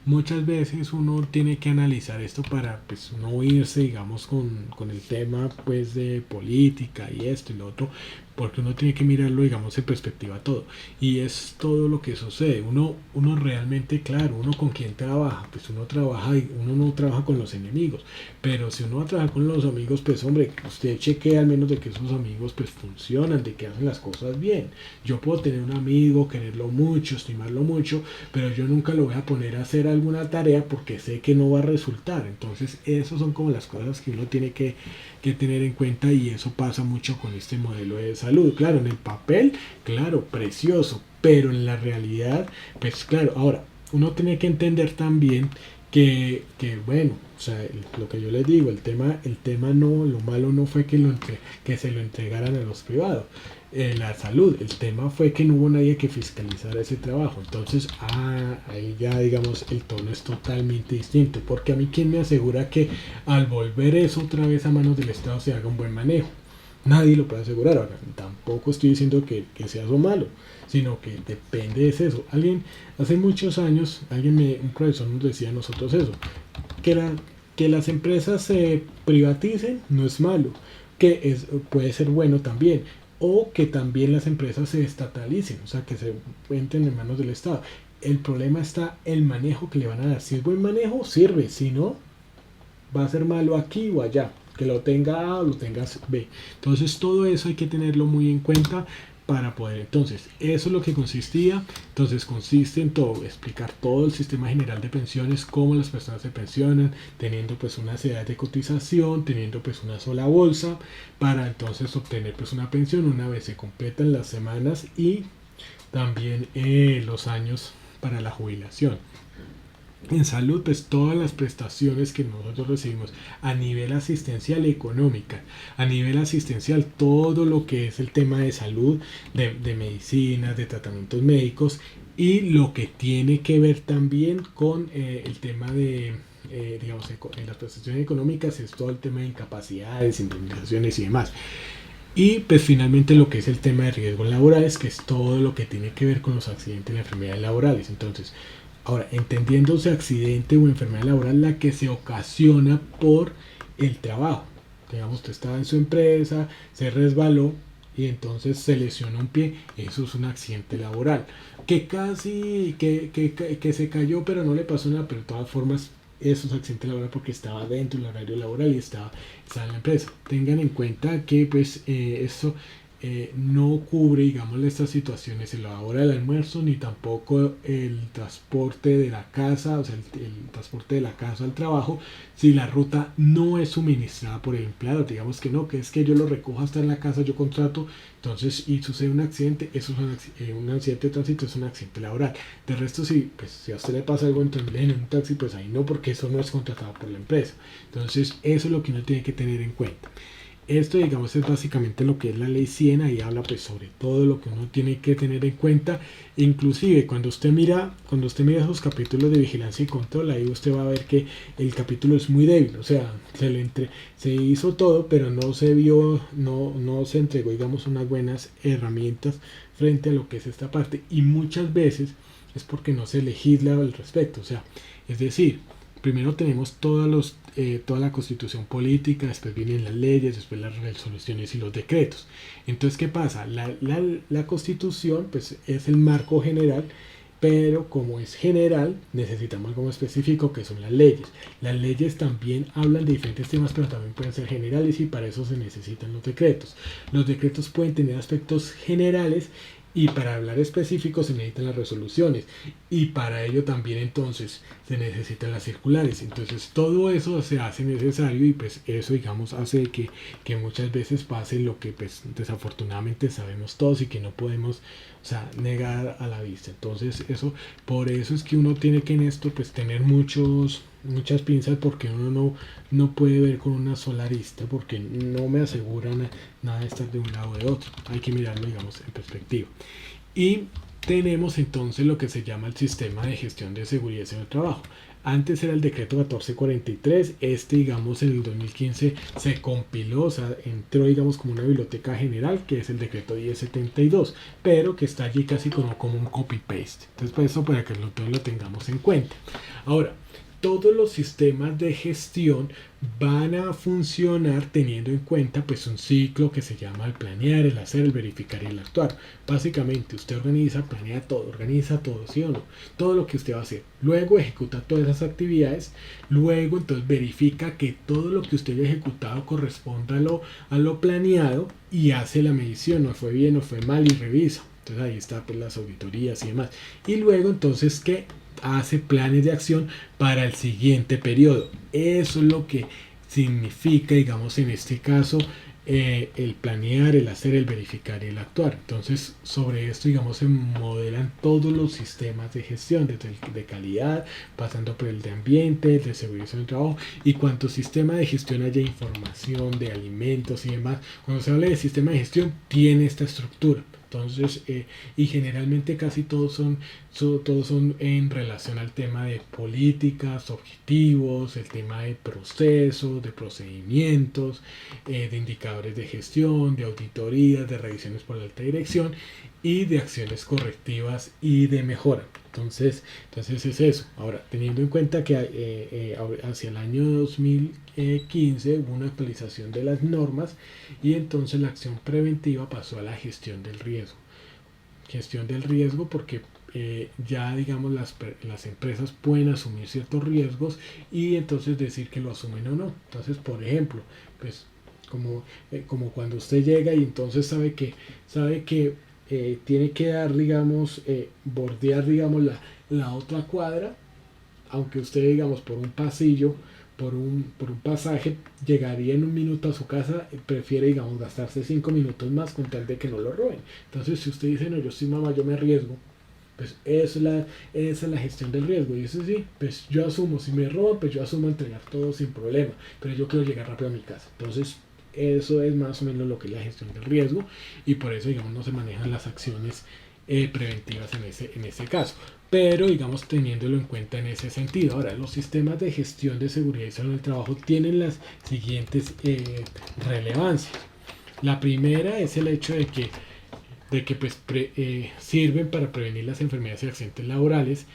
muchas veces uno tiene que analizar esto para pues no irse, digamos, con el tema pues de política y esto y lo otro, porque uno tiene que mirarlo, digamos, en perspectiva todo. Y es todo lo que sucede. Uno realmente, claro, uno con quién trabaja, pues uno trabaja, y uno no trabaja con los enemigos, pero si uno va a trabajar con los amigos, pues hombre, usted chequee al menos de que esos amigos pues funcionan, de que hacen las cosas bien. Yo puedo tener un amigo, quererlo mucho, estimarlo mucho, pero yo nunca lo voy a poner a hacer alguna tarea porque sé que no va a resultar. Entonces, esas son como las cosas que uno tiene que tener en cuenta, y eso pasa mucho con este modelo de salud. Claro, en el papel, claro, precioso, pero en la realidad, pues claro, ahora, uno tiene que entender también que bueno, o sea, lo que yo les digo, el tema no, lo malo no fue que se lo entregaran a los privados. la salud. El tema fue que no hubo nadie que fiscalizara ese trabajo. Entonces, ahí ya digamos el tono es totalmente distinto. Porque a mí, ¿quién me asegura que al volver eso otra vez a manos del Estado se haga un buen manejo? Nadie lo puede asegurar. Ahora, tampoco estoy diciendo que sea eso malo, sino que depende de eso. Hace muchos años, un profesor nos decía a nosotros eso, que, que las empresas se privaticen no es malo, puede ser bueno también, o que también las empresas se estatalicen, o sea, que se entren en manos del Estado. El problema está el manejo que le van a dar. Si es buen manejo, sirve. Si no, va a ser malo aquí o allá. Que lo tenga A o lo tenga B. Entonces, todo eso hay que tenerlo muy en cuenta para poder. Entonces, eso es lo que consistía. Entonces, consiste en todo, explicar todo el sistema general de pensiones, cómo las personas se pensionan, teniendo pues unas edades de cotización, teniendo pues una sola bolsa, para entonces obtener pues una pensión una vez se completan las semanas y también los años para la jubilación. En salud, pues todas las prestaciones que nosotros recibimos a nivel asistencial y económica, a nivel asistencial, todo lo que es el tema de salud, de medicinas, de tratamientos médicos y lo que tiene que ver también con el tema de, digamos, en las prestaciones económicas es todo el tema de incapacidades, indemnizaciones y demás. Y pues finalmente lo que es el tema de riesgos laborales, que es todo lo que tiene que ver con los accidentes y las enfermedades laborales. Entonces, ahora, entendiéndose accidente o enfermedad laboral, la que se ocasiona por el trabajo. Digamos, usted estaba en su empresa, se resbaló y entonces se lesionó un pie, eso es un accidente laboral. Que se cayó pero no le pasó nada, pero de todas formas eso es accidente laboral porque estaba dentro del horario laboral y estaba en la empresa. Tengan en cuenta que pues eso no cubre, digamos, estas situaciones en la hora del almuerzo, ni tampoco el transporte de la casa, o sea, el transporte de la casa al trabajo, si la ruta no es suministrada por el empleador. Digamos que no, que es que yo lo recojo hasta en la casa, yo contrato, entonces, y sucede un accidente, eso es un accidente de tránsito, es un accidente laboral. De resto, si a usted le pasa algo en un taxi, pues ahí no, porque eso no es contratado por la empresa. Entonces, eso es lo que uno tiene que tener en cuenta. Esto, digamos, es básicamente lo que es la ley 100, y habla pues sobre todo lo que uno tiene que tener en cuenta. Inclusive cuando usted mira esos capítulos de vigilancia y control, ahí usted va a ver que el capítulo es muy débil, o sea, se hizo todo, pero no se entregó, digamos, unas buenas herramientas frente a lo que es esta parte, y muchas veces es porque no se legisla al respecto, o sea, es decir, primero tenemos toda la constitución política, después vienen las leyes, después las resoluciones y los decretos. Entonces, ¿qué pasa? La constitución pues, es el marco general, pero como es general, necesitamos algo específico que son las leyes. Las leyes también hablan de diferentes temas, pero también pueden ser generales y para eso se necesitan los decretos. Los decretos pueden tener aspectos generales y para hablar específico se necesitan las resoluciones y para ello también entonces se necesitan las circulares. Entonces todo eso se hace necesario y pues eso digamos hace que muchas veces pase lo que pues desafortunadamente sabemos todos y que no podemos, o sea, negar a la vista. Entonces por eso es que uno tiene que en esto pues tener muchas pinzas, porque uno no puede ver con una sola arista, porque no me aseguran nada de estar de un lado o de otro. Hay que mirarlo, digamos, en perspectiva. Y tenemos entonces lo que se llama el sistema de gestión de seguridad en el trabajo. Antes era el decreto 1443, digamos en el 2015 se compiló, o sea, entró digamos como una biblioteca general, que es el decreto 1072, pero que está allí casi como un copy-paste. Entonces, pues eso para que todos lo tengamos en cuenta. Ahora, todos los sistemas de gestión van a funcionar teniendo en cuenta pues un ciclo que se llama el planear, el hacer, el verificar y el actuar. Básicamente usted organiza todo, ¿sí o no? Todo lo que usted va a hacer. Luego ejecuta todas esas actividades, luego entonces verifica que todo lo que usted haya ejecutado corresponda a lo planeado y hace la medición, no fue bien, no fue mal y revisa. Entonces ahí está pues las auditorías y demás. Y luego entonces que hace planes de acción para el siguiente periodo. Eso es lo que significa, digamos, en este caso, el planear, el hacer, el verificar y el actuar. Entonces, sobre esto, digamos, se modelan todos los sistemas de gestión, desde el de calidad, pasando por el de ambiente, el de seguridad en el trabajo, y cuanto sistema de gestión haya información de alimentos y demás. Cuando se habla de sistema de gestión, tiene esta estructura. Entonces, y generalmente casi todos son en relación al tema de políticas, objetivos, el tema de procesos, de procedimientos, de indicadores de gestión, de auditorías, de revisiones por la alta dirección y de acciones correctivas y de mejora. Entonces es eso. Ahora, teniendo en cuenta que hacia el año 2015 hubo una actualización de las normas y entonces la acción preventiva pasó a la gestión del riesgo. Gestión del riesgo porque ya digamos las empresas pueden asumir ciertos riesgos y entonces decir que lo asumen o no. Entonces, por ejemplo, pues como cuando usted llega y entonces sabe que tiene que dar, digamos, bordear, digamos, la otra cuadra, aunque usted, digamos, por un pasillo, por un pasaje, llegaría en un minuto a su casa, prefiere, digamos, gastarse 5 minutos más con tal de que no lo roben. Entonces, si usted dice, no, yo soy mamá, yo me arriesgo, pues esa es la gestión del riesgo. Y eso sí, pues yo asumo, si me roban, pues yo asumo entregar todo sin problema, pero yo quiero llegar rápido a mi casa. Entonces, eso es más o menos lo que es la gestión del riesgo y por eso, digamos, no se manejan las acciones preventivas en ese caso. Pero, digamos, teniéndolo en cuenta en ese sentido. Ahora, los sistemas de gestión de seguridad y salud en el trabajo tienen las siguientes relevancias. La primera es el hecho de que pues, sirven para prevenir las enfermedades y accidentes laborales.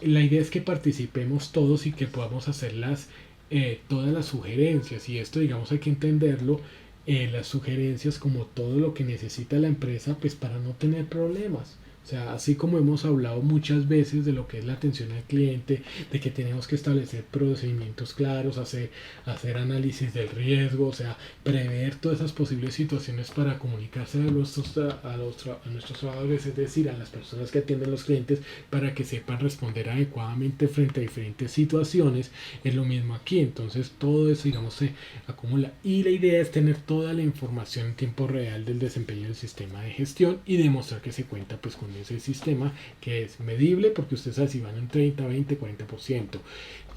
La idea es que participemos todos y que podamos hacer todas las sugerencias, y esto, digamos, hay que entenderlo, las sugerencias como todo lo que necesita la empresa, pues para no tener problemas. O sea, así como hemos hablado muchas veces de lo que es la atención al cliente, de que tenemos que establecer procedimientos claros, hacer análisis del riesgo, o sea, prever todas esas posibles situaciones para comunicarse a nuestros trabajadores, es decir, a las personas que atienden los clientes, para que sepan responder adecuadamente frente a diferentes situaciones. Es lo mismo aquí. Entonces, todo eso, digamos, se acumula. Y la idea es tener toda la información en tiempo real del desempeño del sistema de gestión y demostrar que se cuenta pues con ese sistema, que es medible porque usted sabe si van en 30, 20, 40%,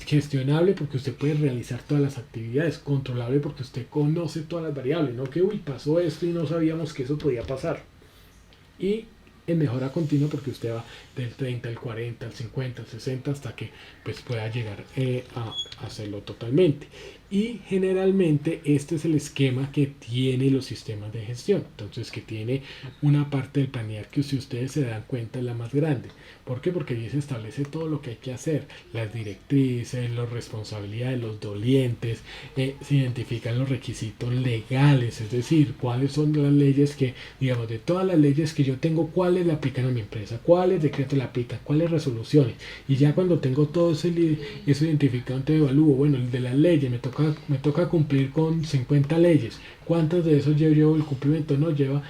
gestionable porque usted puede realizar todas las actividades, controlable porque usted conoce todas las variables, no que pasó esto y no sabíamos que eso podía pasar, y en mejora continua porque usted va del 30 al 40 al 50 al 60 hasta que pues pueda llegar a hacerlo totalmente. Y generalmente este es el esquema que tiene los sistemas de gestión. Entonces, que tiene una parte del planear que, si ustedes se dan cuenta, es la más grande. ¿Por qué? Porque ahí se establece todo lo que hay que hacer, las directrices, las responsabilidades, los dolientes, se identifican los requisitos legales, es decir, cuáles son las leyes que, digamos, de todas las leyes que yo tengo, cuáles le aplican a mi empresa, cuáles decretos le aplican, cuáles resoluciones. Y ya cuando tengo todo eso identificado, entonces evalúo, bueno, el de las leyes, me toca cumplir con 50 leyes. ¿Cuántas de esos llevo el cumplimiento? No, lleva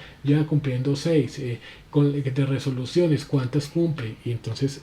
cumpliendo 6. De resoluciones, ¿cuántas cumple? Y entonces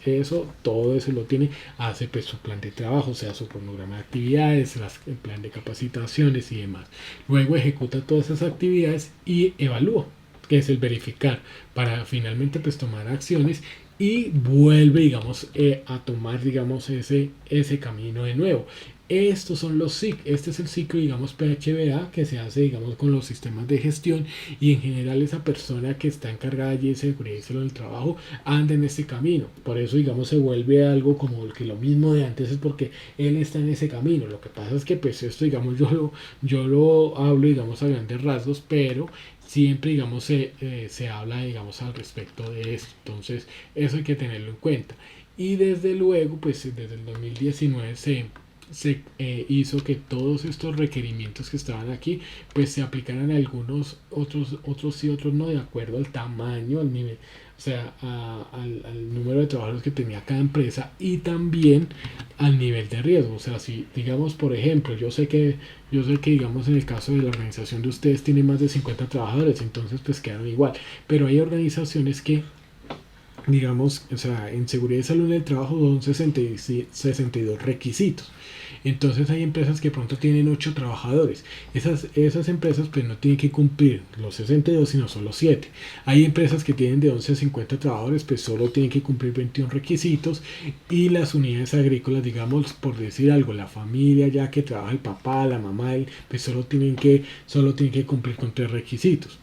todo eso lo tiene, hace pues su plan de trabajo, o sea, su cronograma de actividades, el plan de capacitaciones y demás. Luego ejecuta todas esas actividades y evalúa, que es el verificar, para finalmente pues tomar acciones, y vuelve, digamos, a tomar, digamos, ese camino de nuevo. Estos son los ciclos. Este es el ciclo, digamos, PHBA, que se hace, digamos, con los sistemas de gestión, y en general esa persona que está encargada allí de seguridad y salud del trabajo anda en este camino. Por eso, digamos, se vuelve algo como que lo mismo de antes, es porque él está en ese camino. Lo que pasa es que pues esto, digamos, yo lo hablo, digamos, a grandes rasgos, pero siempre, digamos, se habla, digamos, al respecto de esto. Entonces, eso hay que tenerlo en cuenta. Y desde luego, pues desde el 2019 se hizo que todos estos requerimientos que estaban aquí pues se aplicaran a algunos, otros sí, otros no, de acuerdo al tamaño, al nivel, o sea, al número de trabajadores que tenía cada empresa, y también al nivel de riesgo. O sea, si digamos, por ejemplo, yo sé que digamos, en el caso de la organización de ustedes tiene más de 50 trabajadores, entonces pues quedaron igual, pero hay organizaciones que digamos, o sea, en seguridad y salud en el trabajo son 62 requisitos. Entonces hay empresas que pronto tienen 8 trabajadores. Esas empresas pues no tienen que cumplir los 62 sino solo 7. Hay empresas que tienen de 11 a 50 trabajadores, pues solo tienen que cumplir 21 requisitos. Y las unidades agrícolas, digamos, por decir algo, la familia ya que trabaja el papá, la mamá, pues solo tienen que cumplir con 3 requisitos.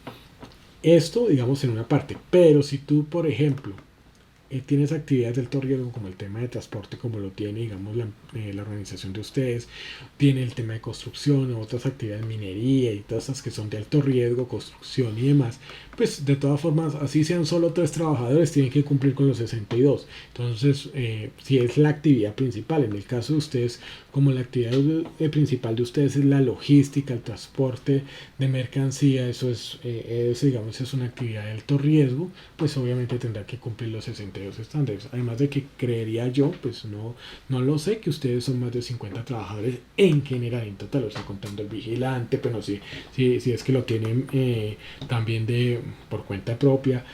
Esto, digamos, en una parte. Pero si tú, por ejemplo, tienes actividades de alto riesgo como el tema de transporte, como lo tiene, digamos, la organización de ustedes, tiene el tema de construcción, otras actividades, minería y todas esas que son de alto riesgo, construcción y demás, pues de todas formas, así sean solo 3 trabajadores, tienen que cumplir con los 62. Entonces, si es la actividad principal, en el caso de ustedes, como la actividad principal de ustedes es la logística, el transporte de mercancía, digamos, es una actividad de alto riesgo, pues obviamente tendrá que cumplir los 62 estándares. Además de que creería yo, pues no lo sé, que ustedes son más de 50 trabajadores en general, en total, o sea, contando el vigilante, pero si es que lo tienen también por cuenta propia,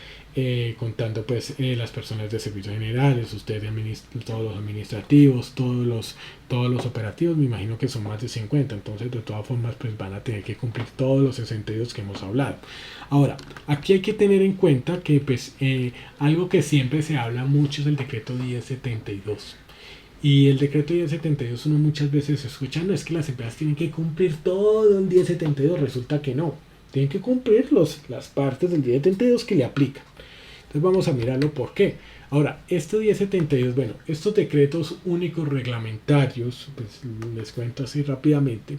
contando pues las personas de servicios generales, ustedes todos los administrativos, todos los operativos, me imagino que son más de 50, entonces de todas formas pues van a tener que cumplir todos los 62 que hemos hablado. Ahora, aquí hay que tener en cuenta que pues algo que siempre se habla mucho es el decreto 1072. Y el decreto 1072 uno muchas veces escucha, no es que las empresas tienen que cumplir todo el 1072, resulta que no, tienen que cumplir las partes del 1072 que le aplican. Entonces vamos a mirarlo por qué. Ahora, este 1072, bueno, estos decretos únicos reglamentarios, pues les cuento así rápidamente.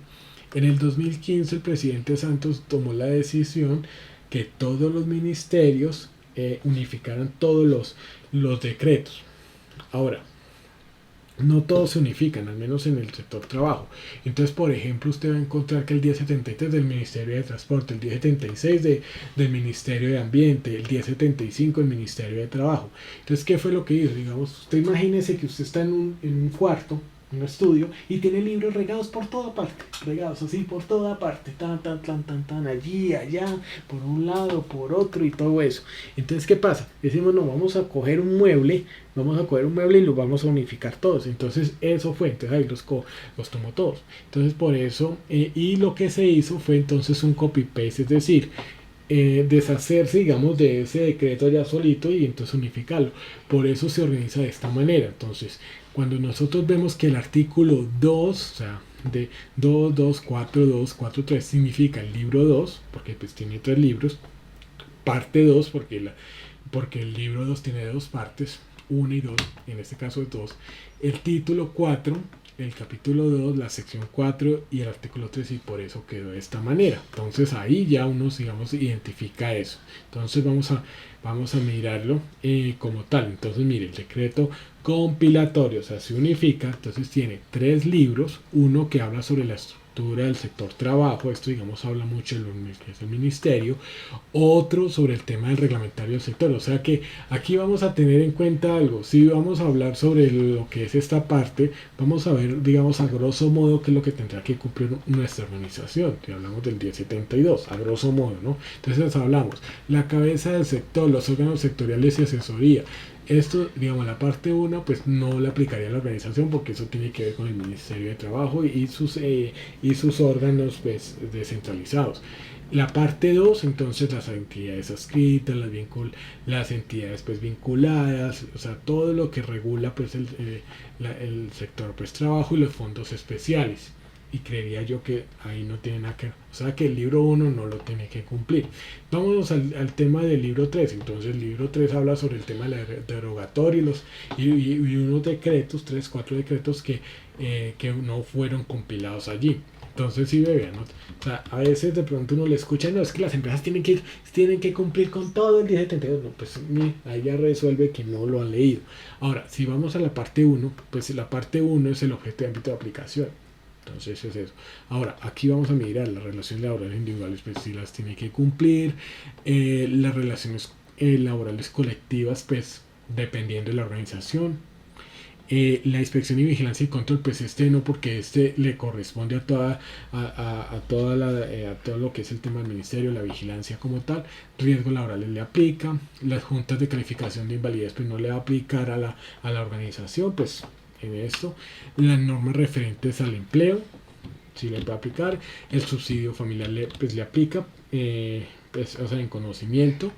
En el 2015 el presidente Santos tomó la decisión que todos los ministerios unificaran todos los decretos. Ahora, no todos se unifican, al menos en el sector trabajo. Entonces, por ejemplo, usted va a encontrar que el 1073 del Ministerio de Transporte, el 1076 del Ministerio de Ambiente, el 1075 del Ministerio de Trabajo. Entonces, ¿qué fue lo que hizo? Digamos, usted imagínese que usted está en un cuarto, en un estudio, y tiene libros regados por toda parte, regados así por toda parte, tan, allí, allá, por un lado, por otro y todo eso. Entonces, ¿qué pasa? Decimos, no, vamos a coger un mueble y los vamos a unificar todos. Entonces eso fue, entonces ahí los tomó todos. Entonces por eso, y lo que se hizo fue entonces un copy-paste, es decir, deshacerse, digamos, de ese decreto ya solito y entonces unificarlo. Por eso se organiza de esta manera. Entonces, cuando nosotros vemos que el artículo 2, o sea, de 2.2.4.2.4.3 significa el libro 2, porque pues tiene 3 libros, parte 2, porque el libro 2 tiene 2 partes, 1 y 2, en este caso es 2, el título 4, el capítulo 2, la sección 4 y el artículo 3, y por eso quedó de esta manera. Entonces ahí ya uno, digamos, identifica eso. Entonces vamos a mirarlo como tal. Entonces mire, el decreto compilatorio, o sea, se unifica, entonces tiene 3 libros, uno que habla sobre la estructura del sector trabajo, esto digamos habla mucho de lo que es el ministerio, otro sobre el tema del reglamentario del sector, o sea que aquí vamos a tener en cuenta algo, si vamos a hablar sobre lo que es esta parte, vamos a ver digamos a grosso modo qué es lo que tendrá que cumplir nuestra organización, si hablamos del 1072, a grosso modo, ¿no? Entonces hablamos, la cabeza del sector, los órganos sectoriales y asesoría. Esto, digamos, la parte 1, pues no le aplicaría a la organización porque eso tiene que ver con el Ministerio de Trabajo y sus órganos pues, descentralizados. La parte 2, entonces las entidades adscritas, las entidades pues vinculadas, o sea, todo lo que regula pues el sector pues trabajo y los fondos especiales. Y creería yo que ahí no tiene nada que ver. O sea que el libro 1 no lo tiene que cumplir. Vámonos al tema del libro 3. Entonces el libro 3 habla sobre el tema del derogatorio y unos decretos, 3, 4 decretos que no fueron compilados allí. Entonces sí, bebé, ¿no? O sea, a veces de pronto uno le escucha, no, es que las empresas tienen que cumplir con todo el 1072. No, pues ahí ya resuelve que no lo han leído. Ahora, si vamos a la parte 1, pues la parte 1 es el objeto de ámbito de aplicación. Entonces es eso. Ahora, aquí vamos a mirar las relaciones laborales individuales, pues si las tiene que cumplir, las relaciones laborales colectivas, pues dependiendo de la organización, La inspección y vigilancia y control, pues este no, porque este le corresponde a todo lo que es el tema del ministerio, la vigilancia como tal. Riesgos laborales le aplica, las juntas de calificación de invalidez pues no le va a aplicar a la organización, pues en esto. Las normas referentes al empleo sí le va a aplicar, el subsidio familiar pues le aplica, pues, o sea, en conocimiento.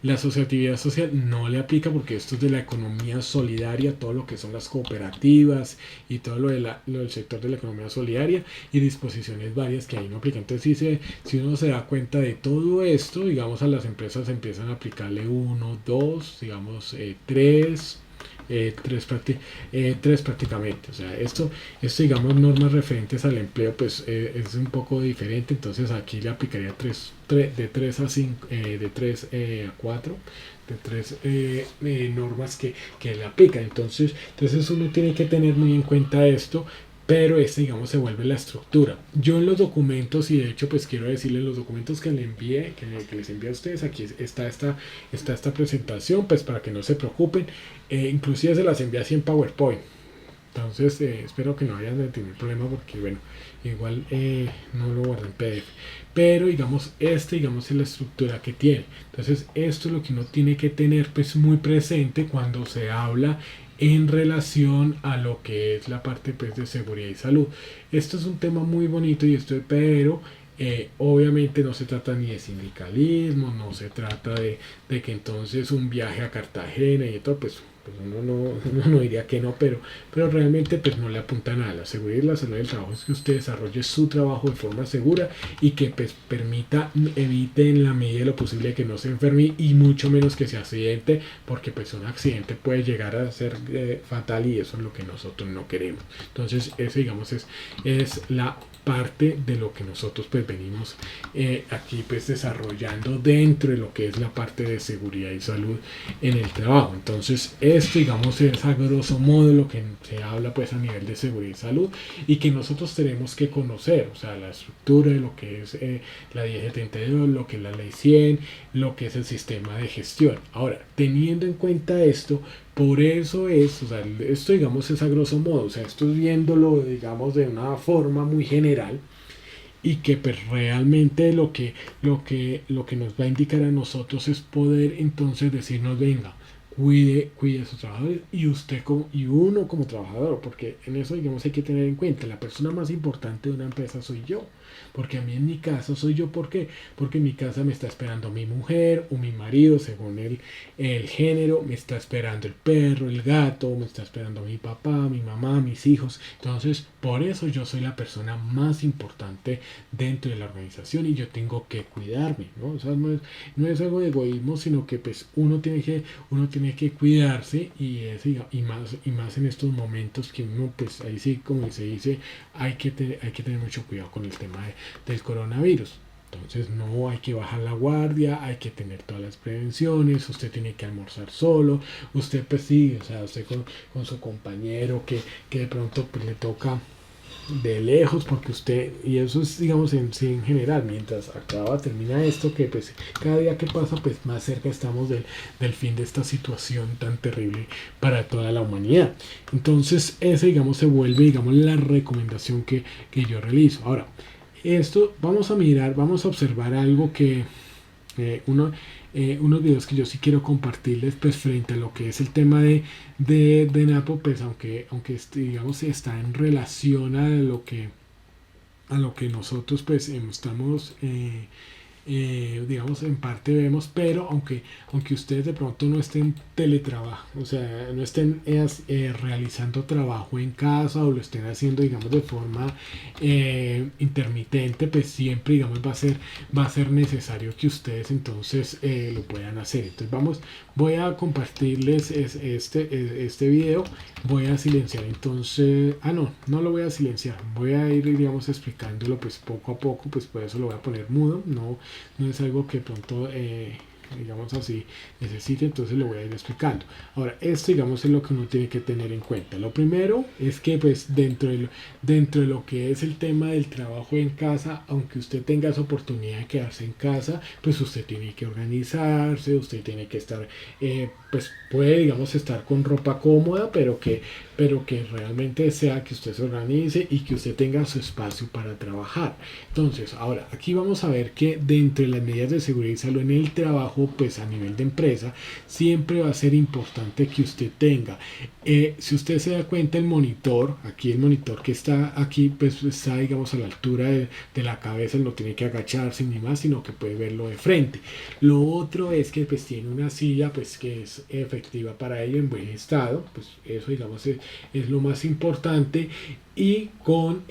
La asociatividad social no le aplica porque esto es de la economía solidaria, todo lo que son las cooperativas y todo lo del sector de la economía solidaria, y disposiciones varias que ahí no aplican. Entonces, si uno se da cuenta de todo esto, digamos, a las empresas empiezan a aplicarle uno, dos, digamos, tres. Tres prácticamente. O sea, esto digamos normas referentes al empleo pues es un poco diferente. Entonces aquí le aplicaría de 3 a 5, de 3 a 4, de 3 normas que le aplica. Entonces uno tiene que tener muy en cuenta esto, pero este digamos se vuelve la estructura. Yo en los documentos, y de hecho pues quiero decirles, los documentos que le envié, que les envié a ustedes, aquí está esta presentación, pues para que no se preocupen. Inclusive se las envié así en PowerPoint. Entonces espero que no hayan de tener problema, porque bueno, igual no lo guardé en PDF. Pero digamos es la estructura que tiene. Entonces esto es lo que uno tiene que tener pues muy presente cuando se habla en relación a lo que es la parte pues de seguridad y salud. Esto es un tema muy bonito, pero obviamente no se trata ni de sindicalismo, no se trata de que entonces un viaje a Cartagena y todo, pues uno no diría que no, pero realmente pues no le apunta nada. La seguridad y la salud del trabajo es que usted desarrolle su trabajo de forma segura y que pues evite en la medida de lo posible que no se enferme, y mucho menos que se accidente, porque pues un accidente puede llegar a ser fatal, y eso es lo que nosotros no queremos. Entonces ese digamos es la parte de lo que nosotros pues venimos aquí pues desarrollando dentro de lo que es la parte de seguridad y salud en el trabajo. Entonces esto digamos es a grosso modo lo que se habla pues a nivel de seguridad y salud, y que nosotros tenemos que conocer, o sea, la estructura de lo que es la 1072, lo que es la ley 100, lo que es el sistema de gestión. Ahora, teniendo en cuenta esto, por eso es, o sea, esto digamos es a grosso modo, o sea, esto es viéndolo digamos de una forma muy general, y que pues realmente lo que nos va a indicar a nosotros es poder entonces decirnos, venga, cuide a sus trabajadores, y uno como trabajador, porque en eso digamos hay que tener en cuenta, la persona más importante de una empresa soy yo, porque a mí en mi casa soy yo. ¿Por qué? Porque en mi casa me está esperando mi mujer o mi marido, según el género, me está esperando el perro, el gato, me está esperando mi papá, mi mamá, mis hijos. Entonces, por eso yo soy la persona más importante dentro de la organización, y yo tengo que cuidarme, ¿no? O sea, no es algo de egoísmo, sino que pues uno tiene que cuidarse, y más en estos momentos que uno pues ahí sí, como se dice, hay que tener mucho cuidado con el tema del coronavirus. Entonces no hay que bajar la guardia, hay que tener todas las prevenciones, usted tiene que almorzar solo, usted pues sí, o sea, usted con su compañero que de pronto pues, le toca de lejos, porque usted, y eso es digamos sí en general, mientras termina esto, que pues cada día que pasa pues más cerca estamos del fin de esta situación tan terrible para toda la humanidad. Entonces ese digamos se vuelve digamos la recomendación que yo realizo. Ahora, esto vamos a observar algo que unos videos que yo sí quiero compartirles pues frente a lo que es el tema de Napo, pues aunque digamos está en relación a lo que nosotros pues estamos digamos en parte vemos, pero aunque ustedes de pronto no estén teletrabajo, o sea, no estén realizando trabajo en casa, o lo estén haciendo digamos de forma intermitente, pues siempre digamos va a ser necesario que ustedes entonces lo puedan hacer. Entonces voy a compartirles este video. Voy a silenciar entonces, no lo voy a silenciar, voy a ir digamos explicándolo pues poco a poco, pues por eso lo voy a poner mudo. No es algo que pronto digamos así, necesite, entonces lo voy a ir explicando. Ahora, esto digamos es lo que uno tiene que tener en cuenta. Lo primero es que pues dentro de lo que es el tema del trabajo en casa, aunque usted tenga esa oportunidad de quedarse en casa, pues usted tiene que organizarse, usted tiene que estar, pues puede digamos estar con ropa cómoda, pero que realmente sea que usted se organice y que usted tenga su espacio para trabajar. Entonces, ahora, aquí vamos a ver que dentro de las medidas de seguridad y salud en el trabajo, pues a nivel de empresa, siempre va a ser importante que usted tenga, si usted se da cuenta, el monitor, aquí el monitor que está aquí, pues está, digamos, a la altura de la cabeza, no tiene que agacharse ni más, sino que puede verlo de frente. Lo otro es que pues tiene una silla, pues que es efectiva para ello en buen estado, pues eso, digamos, es lo más importante y con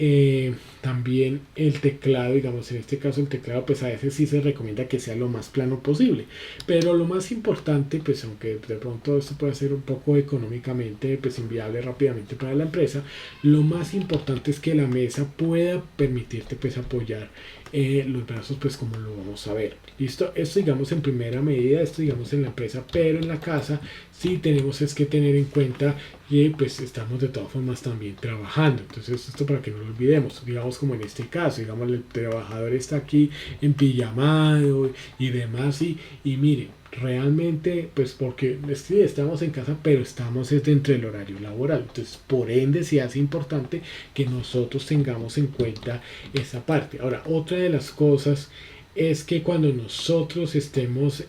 también el teclado, digamos en este caso el teclado pues a veces sí se recomienda que sea lo más plano posible, pero lo más importante pues aunque de pronto esto puede ser un poco económicamente pues inviable rápidamente para la empresa, lo más importante es que la mesa pueda permitirte pues apoyar los brazos pues como lo vamos a ver. Listo, esto digamos en primera medida, esto digamos en la empresa, pero en la casa sí tenemos es que tener en cuenta que pues estamos de todas formas también trabajando. Entonces esto para que no lo olvidemos, digamos como en este caso, digamos el trabajador está aquí en pijamado y demás y mire, realmente pues porque sí estamos en casa pero estamos dentro del horario laboral, entonces por ende sí hace importante que nosotros tengamos en cuenta esa parte. Ahora, otra de las cosas es que cuando nosotros estemos,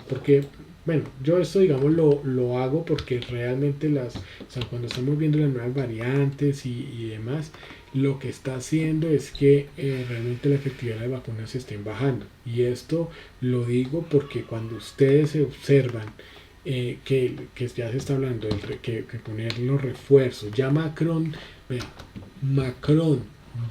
porque bueno, yo esto digamos lo hago porque realmente o sea, cuando estamos viendo las nuevas variantes y demás, lo que está haciendo es que realmente la efectividad de las vacunas se estén bajando. Y esto lo digo porque cuando ustedes se observan que ya se está hablando de que poner los refuerzos, ya Macron, vea, Macron,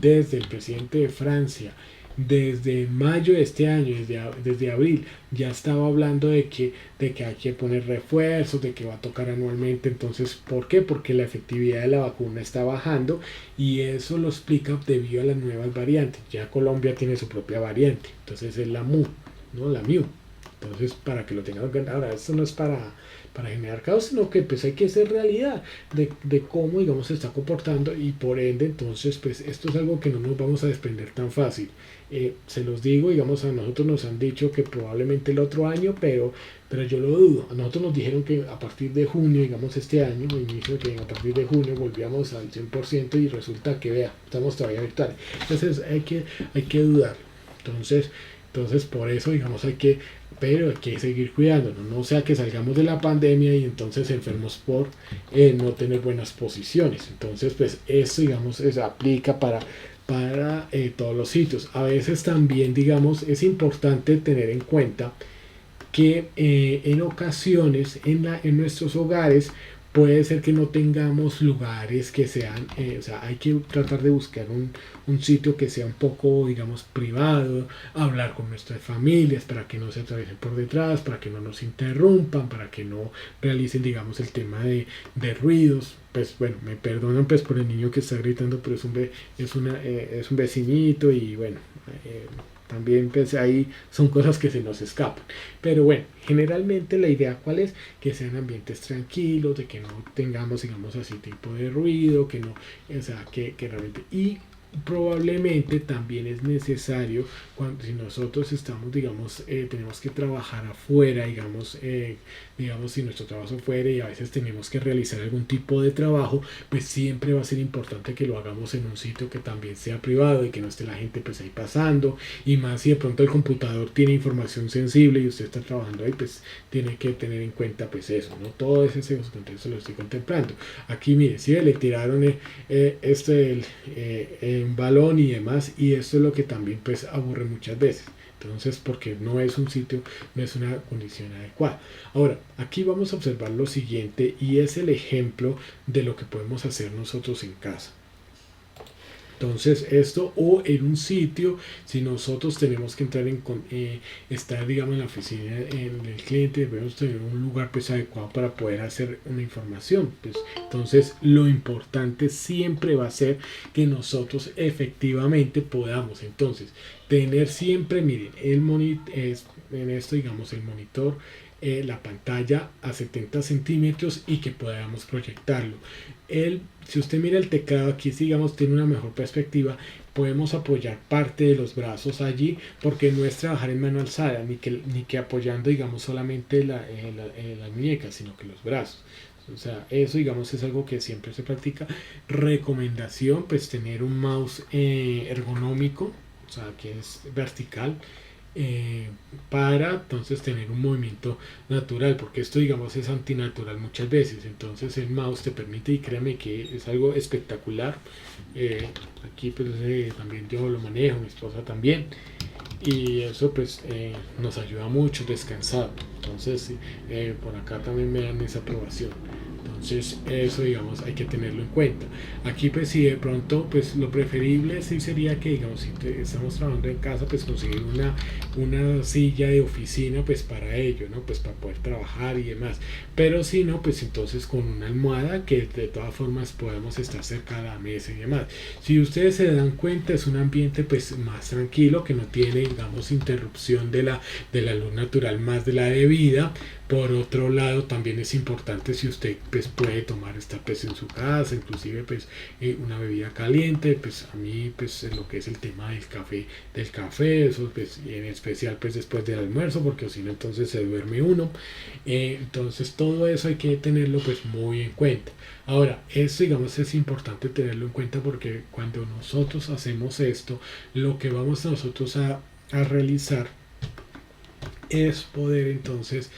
desde el presidente de Francia, desde mayo de este año, desde abril, ya estaba hablando de que hay que poner refuerzos, de que va a tocar anualmente. Entonces, ¿por qué? Porque la efectividad de la vacuna está bajando y eso lo explica debido a las nuevas variantes. Ya Colombia tiene su propia variante, entonces es la MU, ¿no? La MU. Entonces, para que lo tengan en cuenta, ahora, esto no es para generar caos, sino que pues hay que hacer realidad de cómo, digamos, se está comportando y por ende, entonces, pues esto es algo que no nos vamos a desprender tan fácil. Se los digo, digamos, a nosotros nos han dicho que probablemente el otro año, pero yo lo dudo. A nosotros nos dijeron que a partir de junio, digamos, este año, inicio que a partir de junio volvíamos al 100% y resulta que, vea, estamos todavía virtuales. Entonces, hay que dudar. Entonces, por eso, digamos, pero hay que seguir cuidándonos, no sea que salgamos de la pandemia y entonces enfermos por no tener buenas posiciones. Entonces, pues esto, digamos, aplica para todos los sitios. A veces también, digamos, es importante tener en cuenta que en ocasiones en nuestros hogares puede ser que no tengamos lugares que sean, o sea, hay que tratar de buscar un sitio que sea un poco, digamos, privado, hablar con nuestras familias para que no se atraviesen por detrás, para que no nos interrumpan, para que no realicen, digamos, el tema de ruidos. Pues bueno, me perdonan pues por el niño que está gritando, pero es un vecinito y bueno, también pues ahí son cosas que se nos escapan. Pero bueno, generalmente la idea cuál es, que sean ambientes tranquilos, de que no tengamos, digamos así, tipo de ruido, que no, o sea, que realmente... Y probablemente también es necesario cuando si nosotros estamos digamos tenemos que trabajar afuera digamos si nuestro trabajo fuera y a veces tenemos que realizar algún tipo de trabajo, pues siempre va a ser importante que lo hagamos en un sitio que también sea privado y que no esté la gente pues ahí pasando, y más si de pronto el computador tiene información sensible y usted está trabajando ahí, pues tiene que tener en cuenta pues eso, no todo ese contexto lo estoy contemplando. Aquí mire, si le tiraron un balón y demás, y esto es lo que también pues aburre muchas veces. Entonces, porque no es un sitio, no es una condición adecuada. Ahora, aquí vamos a observar lo siguiente y es el ejemplo de lo que podemos hacer nosotros en casa. Entonces esto o en un sitio, si nosotros tenemos que entrar estar digamos en la oficina en el cliente, debemos tener un lugar pues adecuado para poder hacer una información. Pues, entonces lo importante siempre va a ser que nosotros efectivamente podamos entonces tener siempre, miren, en esto digamos el monitor, la pantalla a 70 centímetros y que podamos proyectarlo. Si usted mira el teclado aquí, digamos, tiene una mejor perspectiva, podemos apoyar parte de los brazos allí, porque no es trabajar en mano alzada, ni que apoyando, digamos, solamente la muñeca, sino que los brazos. O sea, eso, digamos, es algo que siempre se practica. Recomendación, pues tener un mouse ergonómico, o sea, que es vertical, eh, para entonces tener un movimiento natural, porque esto digamos es antinatural muchas veces. Entonces el mouse te permite, y créame que es algo espectacular. eh, Aquí pues también yo lo manejo, mi esposa también, y eso pues nos ayuda mucho descansar. Entonces por acá también me dan esa aprobación. Entonces eso digamos hay que tenerlo en cuenta. Aquí pues si de pronto pues lo preferible sí sería que digamos si estamos trabajando en casa pues conseguir una silla de oficina pues para ello, ¿no? Pues para poder trabajar y demás. Pero si no pues entonces con una almohada que de todas formas podemos estar cerca de la mesa y demás. Si ustedes se dan cuenta es un ambiente pues más tranquilo, que no tiene digamos interrupción de la luz natural más de la debida. Por otro lado, también es importante si usted pues, puede tomar esta pues en su casa, inclusive pues una bebida caliente. Pues a mí pues en lo que es el tema del café, eso pues en especial pues después del almuerzo, porque si no entonces se duerme uno. Entonces todo eso hay que tenerlo pues muy en cuenta. Ahora, esto digamos es importante tenerlo en cuenta, porque cuando nosotros hacemos esto, lo que vamos nosotros a realizar es poder entonces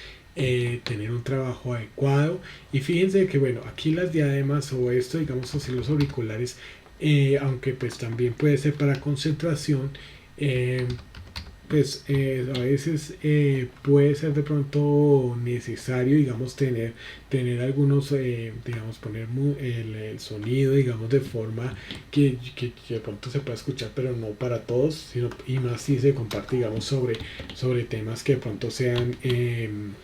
tener un trabajo adecuado. Y fíjense que bueno, aquí las diademas o esto digamos así, los auriculares, aunque pues también puede ser para concentración, eh, pues a veces puede ser de pronto necesario, digamos, tener algunos, digamos, poner el sonido, digamos, de forma que de pronto se pueda escuchar, pero no para todos, y más si se comparte, digamos, sobre temas que de pronto sean,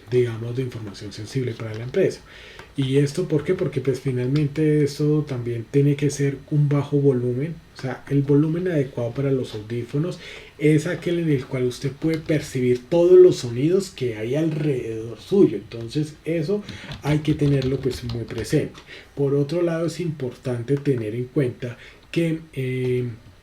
digamos, de información sensible para la empresa. ¿Y esto por qué? Porque pues finalmente esto también tiene que ser un bajo volumen. O sea, el volumen adecuado para los audífonos es aquel en el cual usted puede percibir todos los sonidos que hay alrededor suyo. Entonces eso hay que tenerlo pues muy presente. Por otro lado, es importante tener en cuenta que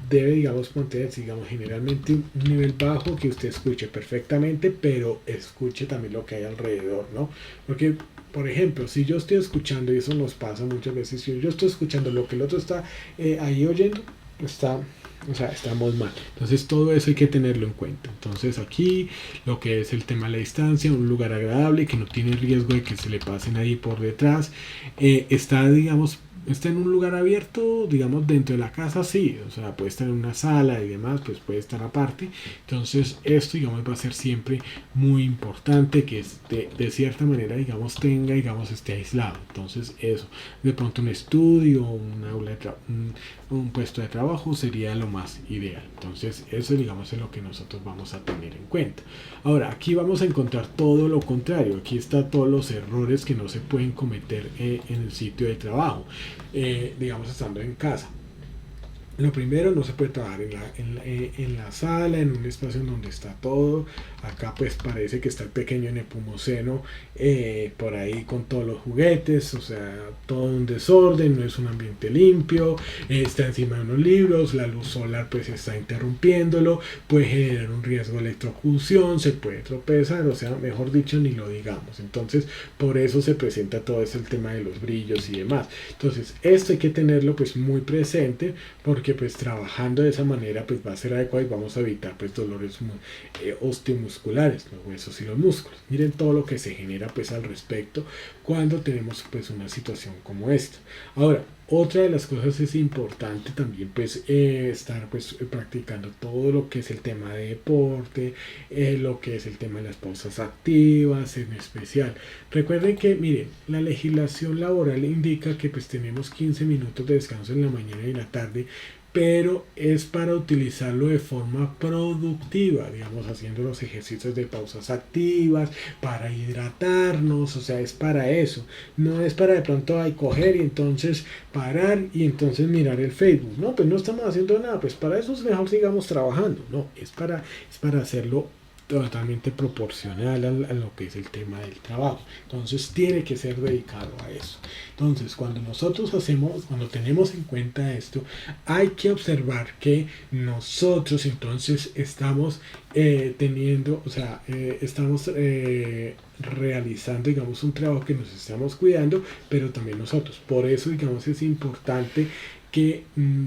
debe, digamos, mantener, digamos, generalmente un nivel bajo, que usted escuche perfectamente, pero escuche también lo que hay alrededor, ¿no? Porque por ejemplo, si yo estoy escuchando, y eso nos pasa muchas veces, si yo estoy escuchando lo que el otro está ahí oyendo, o sea, estamos mal. Entonces todo eso hay que tenerlo en cuenta. Entonces aquí lo que es el tema de la distancia, un lugar agradable que no tiene riesgo de que se le pase nadie por detrás, está en un lugar abierto, digamos, dentro de la casa, sí, o sea, puede estar en una sala y demás, pues puede estar aparte. Entonces esto, digamos, va a ser siempre muy importante que de cierta manera, digamos, esté aislado. Entonces eso, de pronto un estudio, un aula un puesto de trabajo sería lo más ideal. Entonces eso, digamos, es lo que nosotros vamos a tener en cuenta. Ahora, aquí vamos a encontrar todo lo contrario. Aquí está todos los errores que no se pueden cometer en el sitio de trabajo, digamos, estando en casa. Lo primero, no se puede trabajar en la sala, en un espacio en donde está todo. Acá pues parece que está el pequeño Nepomuceno por ahí con todos los juguetes, o sea, todo un desorden, no es un ambiente limpio, está encima de unos libros, la luz solar pues está interrumpiéndolo, puede generar un riesgo de electrocución, se puede tropezar, o sea, mejor dicho, ni lo digamos. Entonces, por eso se presenta todo ese el tema de los brillos y demás. Entonces, esto hay que tenerlo pues muy presente, porque pues trabajando de esa manera pues va a ser adecuado y vamos a evitar pues dolores osteomusculares, los huesos y los músculos. Miren todo lo que se genera pues al respecto cuando tenemos pues una situación como esta. Ahora, otra de las cosas es importante también pues estar pues practicando todo lo que es el tema de deporte, lo que es el tema de las pausas activas en especial. Recuerden que, miren, la legislación laboral indica que pues tenemos 15 minutos de descanso en la mañana y en la tarde, pero es para utilizarlo de forma productiva, digamos, haciendo los ejercicios de pausas activas, para hidratarnos, o sea, es para eso. No es para de pronto ay, coger y entonces parar y entonces mirar el Facebook. No, pues no estamos haciendo nada, pues para eso es mejor sigamos trabajando. No, es para hacerlo totalmente proporcional a lo que es el tema del trabajo. Entonces tiene que ser dedicado a eso. Entonces, cuando tenemos en cuenta esto, hay que observar que nosotros entonces estamos teniendo, o sea, estamos realizando, digamos, un trabajo que nos estamos cuidando, pero también nosotros. Por eso, digamos, es importante que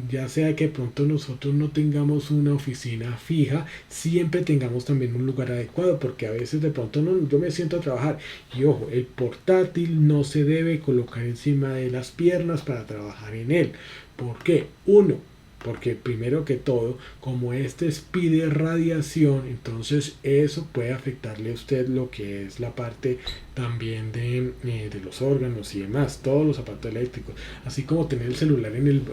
ya sea que pronto nosotros no tengamos una oficina fija, siempre tengamos también un lugar adecuado, porque a veces de pronto no, yo me siento a trabajar y ojo, el portátil no se debe colocar encima de las piernas para trabajar en él. ¿Por qué? Uno, porque primero que todo, como este pide radiación, entonces eso puede afectarle a usted lo que es la parte también de los órganos y demás, todos los aparatos eléctricos, así como tener el celular en el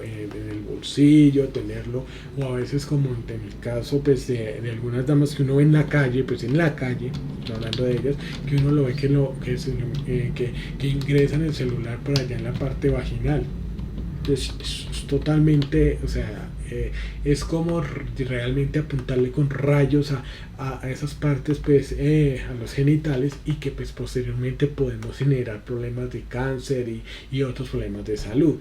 bolsillo, tenerlo, o a veces como en el caso pues, de algunas damas que uno ve en la calle, pues en la calle, estoy hablando de ellas, que uno lo ve que ingresan el celular por allá en la parte vaginal. Es totalmente, o sea, es como realmente apuntarle con rayos a esas partes, pues, a los genitales y que pues posteriormente podemos generar problemas de cáncer y otros problemas de salud.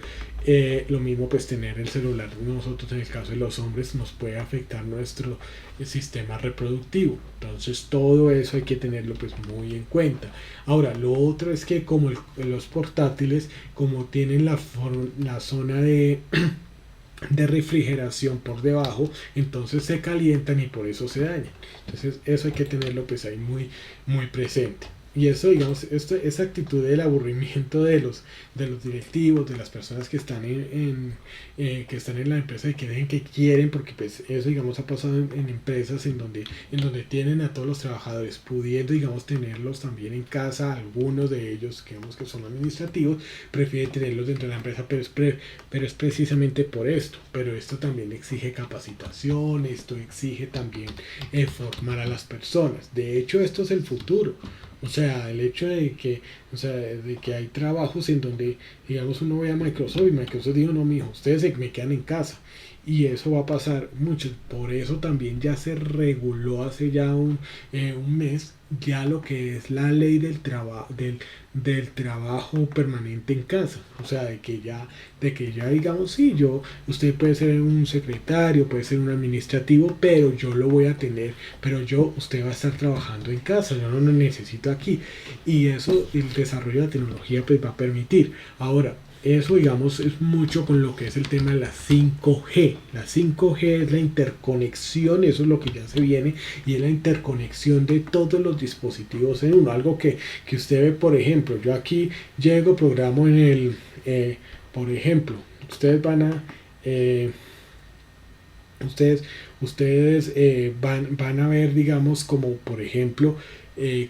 Lo mismo pues tener el celular, nosotros en el caso de los hombres nos puede afectar nuestro sistema reproductivo, entonces todo eso hay que tenerlo pues muy en cuenta. Ahora lo otro es que como los portátiles, como tienen la zona de refrigeración por debajo, entonces se calientan y por eso se dañan. Entonces eso hay que tenerlo pues ahí muy presente. Y eso, digamos, esa actitud del aburrimiento de los directivos, de las personas que están que están en la empresa y que dejen que quieren, porque pues eso, digamos, ha pasado en empresas en donde tienen a todos los trabajadores, pudiendo, digamos, tenerlos también en casa, algunos de ellos, digamos, que son administrativos, prefieren tenerlos dentro de la empresa, pero es precisamente por esto. Pero esto también exige capacitación, esto exige también formar a las personas. De hecho, esto es el futuro. O sea, el hecho de que hay trabajos en donde, digamos, uno ve a Microsoft y Microsoft dijo, no, mijo, ustedes me quedan en casa. Y eso va a pasar mucho. Por eso también ya se reguló hace ya un mes ya lo que es la ley del trabajo permanente en casa. O sea, de que ya digamos, sí, usted puede ser un secretario, puede ser un administrativo, pero yo lo voy a tener, usted va a estar trabajando en casa, yo no lo necesito aquí. Y eso, el desarrollo de la tecnología pues va a permitir. Ahora, eso, digamos, es mucho con lo que es el tema de la 5G. La 5G es la interconexión, eso es lo que ya se viene, y es la interconexión de todos los dispositivos en uno. Algo que usted ve, por ejemplo, yo aquí llego, programo por ejemplo, ustedes van a, van a ver, digamos, como por ejemplo,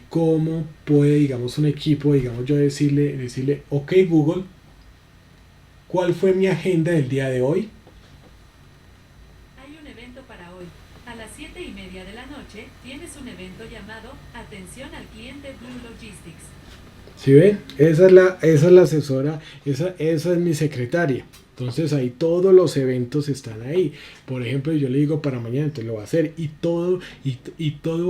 cómo puede, digamos, un equipo, digamos, yo decirle, ok Google, ¿cuál fue mi agenda del día de hoy? Hay un evento para hoy. A las 7:30 de la noche tienes un evento llamado Atención al cliente Blue Logistics. ¿Sí ven? Esa es la asesora, esa es mi secretaria. Entonces ahí todos los eventos están ahí. Por ejemplo, yo le digo para mañana, entonces lo va a hacer. Y todo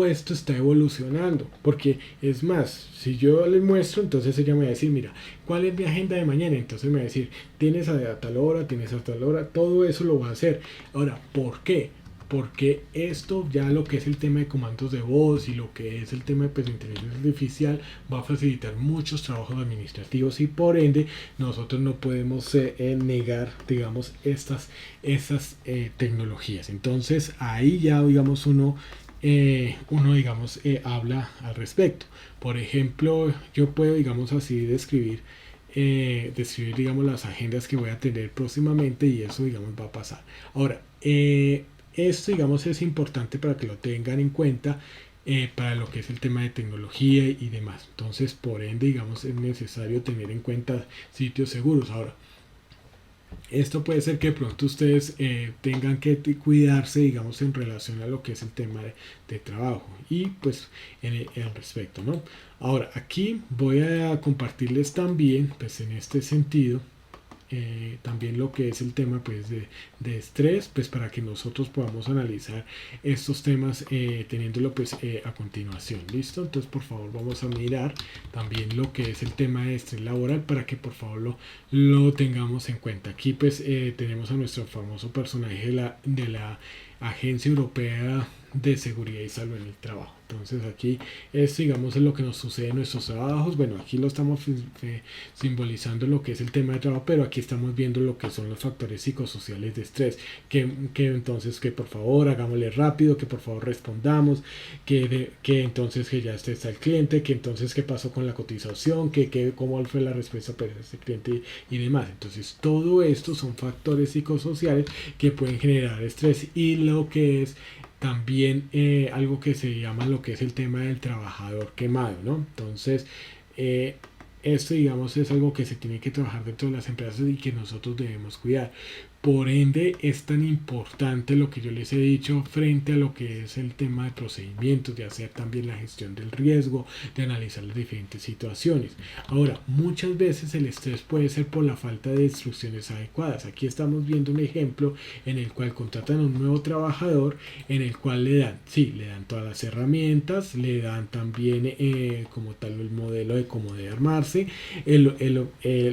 esto está evolucionando. Porque es más, si yo le muestro, entonces ella me va a decir, mira, ¿cuál es mi agenda de mañana? Entonces me va a decir, tienes a tal hora, tienes a tal hora, todo eso lo va a hacer. Ahora, ¿por qué? Porque esto ya lo que es el tema de comandos de voz y lo que es el tema pues, de inteligencia artificial va a facilitar muchos trabajos administrativos y por ende nosotros no podemos negar digamos estas tecnologías. Entonces ahí ya digamos uno digamos habla al respecto. Por ejemplo, yo puedo digamos así describir digamos las agendas que voy a tener próximamente y eso digamos va a pasar. Ahora, esto, digamos, es importante para que lo tengan en cuenta para lo que es el tema de tecnología y demás. Entonces, por ende, digamos, es necesario tener en cuenta sitios seguros. Ahora, Esto puede ser que de pronto ustedes tengan que cuidarse, digamos, en relación a lo que es el tema de trabajo y pues en respecto, ¿no? Ahora, aquí voy a compartirles también, pues en este sentido, también lo que es el tema pues de estrés, pues para que nosotros podamos analizar estos temas teniéndolo pues a continuación. ¿Listo? Entonces por favor vamos a mirar también lo que es el tema de estrés laboral para que por favor lo tengamos en cuenta. Aquí pues tenemos a nuestro famoso personaje de la Agencia Europea de Seguridad y Salud en el Trabajo. Entonces aquí es, digamos, es lo que nos sucede en nuestros trabajos. Bueno, aquí lo estamos simbolizando lo que es el tema de trabajo, pero aquí estamos viendo lo que son los factores psicosociales de estrés. Que entonces, que por favor hagámosle rápido, que por favor respondamos, que entonces que ya está el cliente, que entonces qué pasó con la cotización, que cómo fue la respuesta para ese cliente y demás. Entonces, todo esto son factores psicosociales que pueden generar estrés y lo que es también algo que se llama lo que es el tema del trabajador quemado, ¿no? Entonces, esto digamos es algo que se tiene que trabajar dentro de las empresas y que nosotros debemos cuidar. Por ende, es tan importante lo que yo les he dicho frente a lo que es el tema de procedimientos, de hacer también la gestión del riesgo, de analizar las diferentes situaciones. Ahora, muchas veces el estrés puede ser por la falta de instrucciones adecuadas. Aquí estamos viendo un ejemplo en el cual contratan a un nuevo trabajador, en el cual le dan todas las herramientas, le dan también como tal el modelo de cómo de armarse, el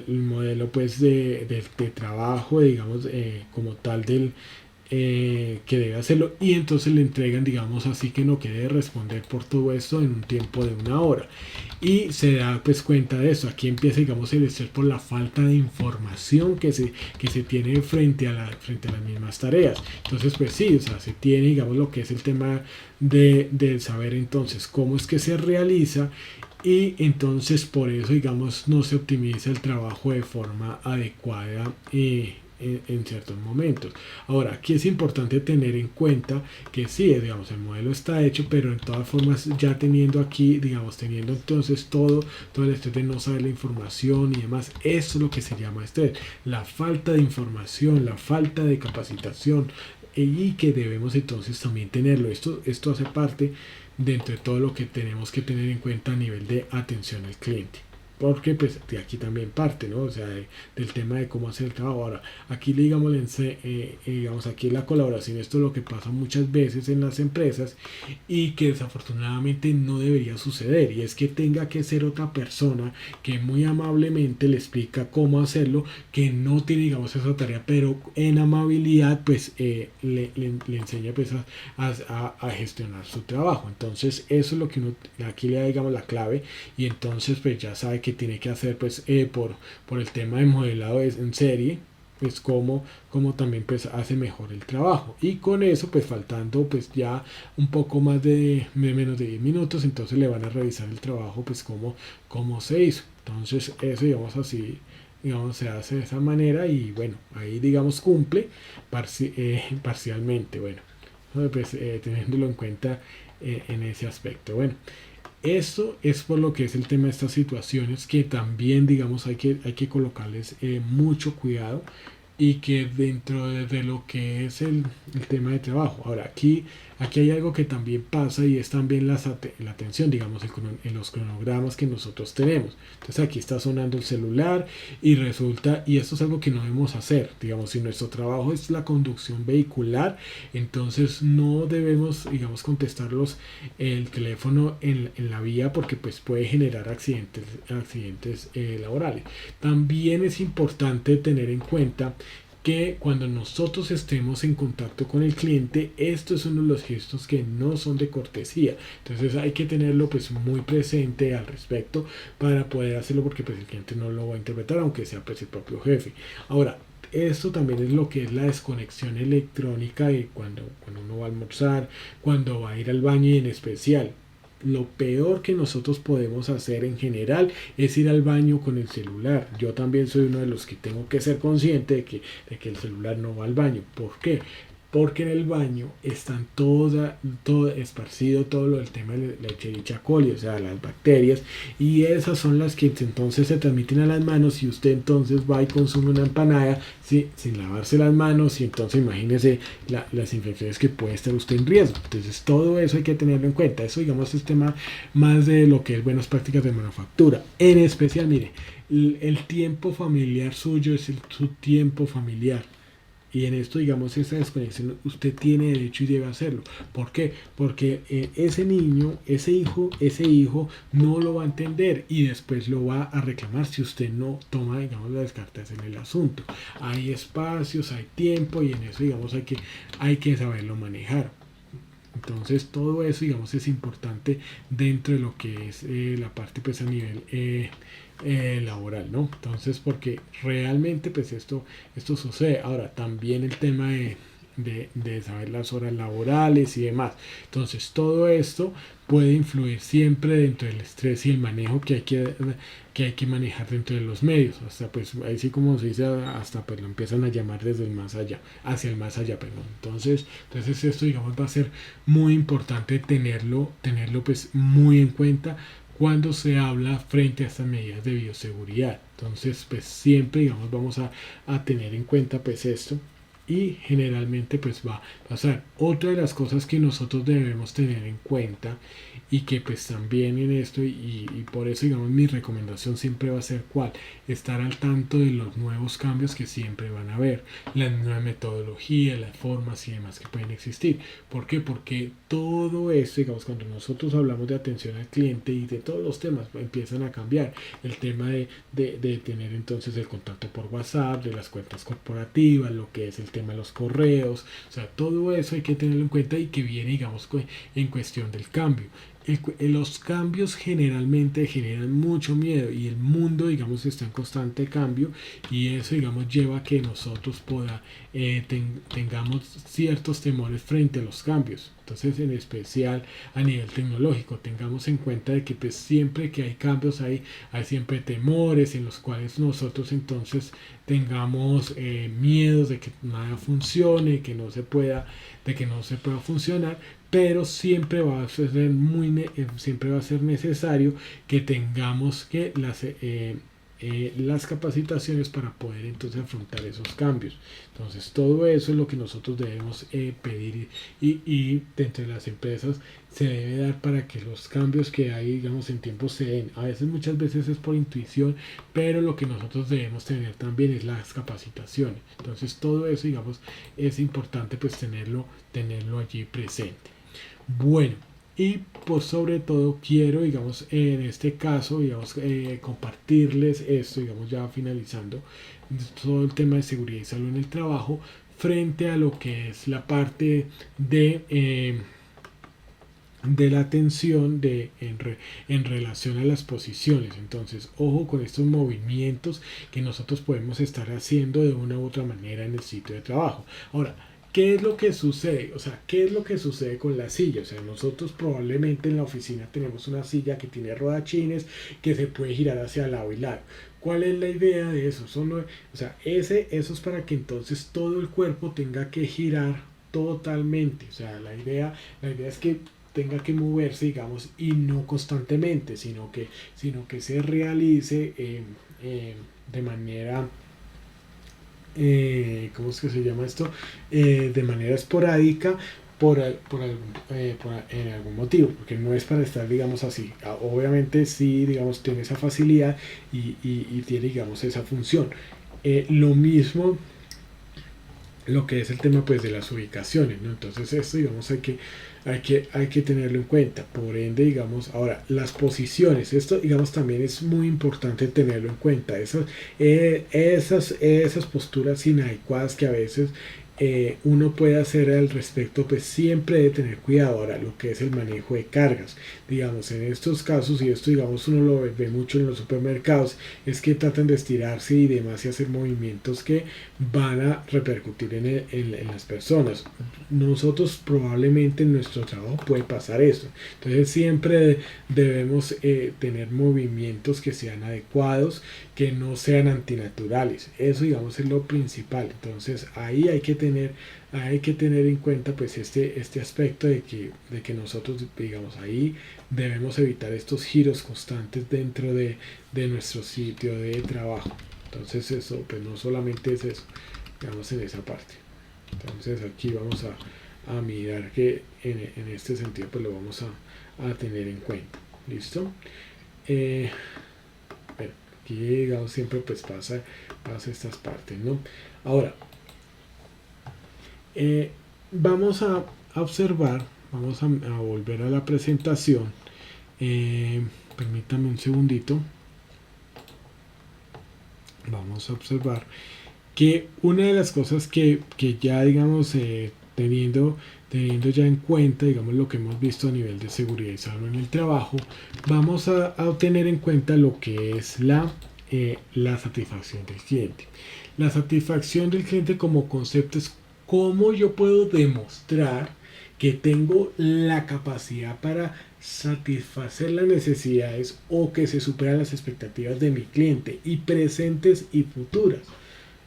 modelo pues de trabajo, digamos, como tal que debe hacerlo y entonces le entregan digamos así que no quede responder por todo esto en un tiempo de 1 hora y se da pues cuenta de eso. Aquí empieza digamos el estrés por la falta de información que se tiene frente a las mismas tareas. Entonces pues sí, o sea, se tiene digamos lo que es el tema de saber entonces cómo es que se realiza y entonces por eso digamos no se optimiza el trabajo de forma adecuada en ciertos momentos. Ahora, aquí es importante tener en cuenta que sí, digamos, el modelo está hecho, pero en todas formas ya teniendo aquí, digamos, teniendo entonces todo el estrés de no saber la información y demás, eso es lo que se llama estrés, la falta de información, la falta de capacitación y que debemos entonces también tenerlo. Esto hace parte de todo lo que tenemos que tener en cuenta a nivel de atención al cliente. Porque pues de aquí también parte, ¿no? O sea, del tema de cómo hacer el trabajo. Ahora, aquí digamos, digamos, aquí la colaboración, esto es lo que pasa muchas veces en las empresas y que desafortunadamente no debería suceder. Y es que tenga que ser otra persona que muy amablemente le explica cómo hacerlo, que no tiene, digamos, esa tarea, pero en amabilidad pues le enseña pues a gestionar su trabajo. Entonces, eso es lo que uno aquí le da, digamos, la clave y entonces pues ya sabe que tiene que hacer pues por el tema de modelado en serie pues como también pues hace mejor el trabajo y con eso pues faltando pues ya un poco más de menos de 10 minutos entonces le van a revisar el trabajo pues cómo se hizo. Entonces eso digamos así digamos se hace de esa manera y bueno ahí digamos cumple parcialmente. Bueno pues teniéndolo en cuenta en ese aspecto. Bueno, esto es por lo que es el tema de estas situaciones que también, digamos, hay que colocarles mucho cuidado y que dentro de lo que es el tema de trabajo. Ahora, aquí hay algo que también pasa y es también la atención, digamos, en los cronogramas que nosotros tenemos. Entonces aquí está sonando el celular y resulta, y esto es algo que no debemos hacer, digamos, si nuestro trabajo es la conducción vehicular, entonces no debemos, digamos, contestarlos el teléfono en la vía porque pues puede generar accidentes laborales. También es importante tener en cuenta que cuando nosotros estemos en contacto con el cliente, esto es uno de los gestos que no son de cortesía. Entonces hay que tenerlo pues muy presente al respecto para poder hacerlo porque pues el cliente no lo va a interpretar aunque sea pues el propio jefe. Ahora, esto también es lo que es la desconexión electrónica de cuando uno va a almorzar, cuando va a ir al baño y en especial lo peor que nosotros podemos hacer en general es ir al baño con el celular. Yo también soy uno de los que tengo que ser consciente de que el celular no va al baño. ¿Por qué? porque en el baño están todo esparcido, todo lo del tema de la Escherichia coli, o sea, las bacterias, y esas son las que entonces se transmiten a las manos, y usted entonces va y consume una empanada sin lavarse las manos, y entonces imagínese las infecciones que puede estar usted en riesgo. Entonces todo eso hay que tenerlo en cuenta. Eso, digamos, es tema más de lo que es buenas prácticas de manufactura. En especial, mire, el tiempo familiar suyo es su tiempo familiar. Y en esto, digamos, esa desconexión usted tiene derecho y debe hacerlo. ¿Por qué? Porque ese niño, ese hijo no lo va a entender y después lo va a reclamar si usted no toma, digamos, las cartas en el asunto. Hay espacios, hay tiempo y en eso, digamos, hay que saberlo manejar. Entonces todo eso, digamos, es importante dentro de lo que es la parte pues a nivel laboral, ¿no? Entonces, porque realmente pues esto sucede. Ahora, también el tema de saber las horas laborales y demás. Entonces, todo esto puede influir siempre dentro del estrés y el manejo que hay que manejar dentro de los medios. Hasta pues ahí sí, como se dice, hasta pues lo empiezan a llamar desde el más allá, hacia el más allá, perdón. Entonces esto, digamos, va a ser muy importante tenerlo pues muy en cuenta cuando se habla frente a estas medidas de bioseguridad. Entonces, pues siempre, digamos, vamos a tener en cuenta pues esto, y generalmente pues va a pasar. Otra de las cosas que nosotros debemos tener en cuenta y que pues también en esto y por eso, digamos, mi recomendación siempre va a ser cuál, estar al tanto de los nuevos cambios que siempre van a haber, la nueva metodología, las formas y demás que pueden existir. ¿Por qué? Porque todo esto, digamos, cuando nosotros hablamos de atención al cliente y de todos los temas, pues, empiezan a cambiar. El tema de tener entonces el contacto por WhatsApp, de las cuentas corporativas, lo que es el tema de los correos, o sea, todo eso hay que tenerlo en cuenta y que viene, digamos, en cuestión del cambio. Los cambios generalmente generan mucho miedo y el mundo, digamos, está en constante cambio, y eso, digamos, lleva a que nosotros tengamos ciertos temores frente a los cambios. Entonces, en especial a nivel tecnológico, tengamos en cuenta de que pues, siempre que hay cambios hay siempre temores en los cuales nosotros entonces tengamos miedos de que nada funcione, de que no se pueda funcionar, pero siempre va a ser siempre va a ser necesario que tengamos que las capacitaciones para poder entonces afrontar esos cambios. Entonces todo eso es lo que nosotros debemos pedir, y dentro de las empresas se debe dar para que los cambios que hay, digamos, en tiempo se den. A veces, muchas veces es por intuición, pero lo que nosotros debemos tener también es las capacitaciones. Entonces todo eso, digamos, es importante pues tenerlo allí presente. Bueno, y por sobre todo quiero, digamos, en este caso, digamos, compartirles esto, digamos, ya finalizando todo el tema de seguridad y salud en el trabajo frente a lo que es la parte de la atención en relación a las posiciones. Entonces, ojo con estos movimientos que nosotros podemos estar haciendo de una u otra manera en el sitio de trabajo. Ahora, ¿qué es lo que sucede? O sea, ¿qué es lo que sucede con la silla? O sea, nosotros probablemente en la oficina tenemos una silla que tiene rodachines, que se puede girar hacia lado y lado. ¿Cuál es la idea de eso? O sea, eso es para que entonces todo el cuerpo tenga que girar totalmente. O sea, la idea es que tenga que moverse, digamos, y no constantemente, sino que se realice de manera ¿cómo es que se llama esto? De manera esporádica en algún motivo, porque no es para estar, digamos, así. Obviamente sí, digamos, tiene esa facilidad y tiene, digamos, esa función. Lo mismo lo que es el tema pues de las ubicaciones, ¿no? Entonces esto, digamos, hay que tenerlo en cuenta. Por ende, digamos, ahora las posiciones, esto, digamos, también es muy importante tenerlo en cuenta. Esas posturas inadecuadas que a veces uno puede hacer al respecto, pues siempre debe tener cuidado. Ahora, lo que es el manejo de cargas, digamos, en estos casos, y esto, digamos, uno lo ve mucho en los supermercados, es que tratan de estirarse y demás y hacer movimientos que van a repercutir en las personas. Nosotros probablemente en nuestro trabajo puede pasar eso. Entonces siempre debemos tener movimientos que sean adecuados, que no sean antinaturales. Eso, digamos, es lo principal. Entonces ahí hay que tener en cuenta pues este aspecto de que nosotros, digamos, ahí debemos evitar estos giros constantes dentro de nuestro sitio de trabajo. Entonces eso, pues no solamente es eso, digamos, en esa parte. Entonces aquí vamos a mirar que en este sentido pues lo vamos a tener en cuenta. ¿Listo? Bueno, aquí digamos siempre pues pasa estas partes, ¿no? Ahora, vamos a observar, vamos a volver a la presentación. Permítame un segundito. Vamos a observar que una de las cosas que ya digamos teniendo ya en cuenta, digamos, lo que hemos visto a nivel de seguridad y salud en el trabajo, vamos a tener en cuenta lo que es la satisfacción del cliente. La satisfacción del cliente como concepto es cómo yo puedo demostrar que tengo la capacidad para satisfacer las necesidades o que se superan las expectativas de mi cliente, y presentes y futuras.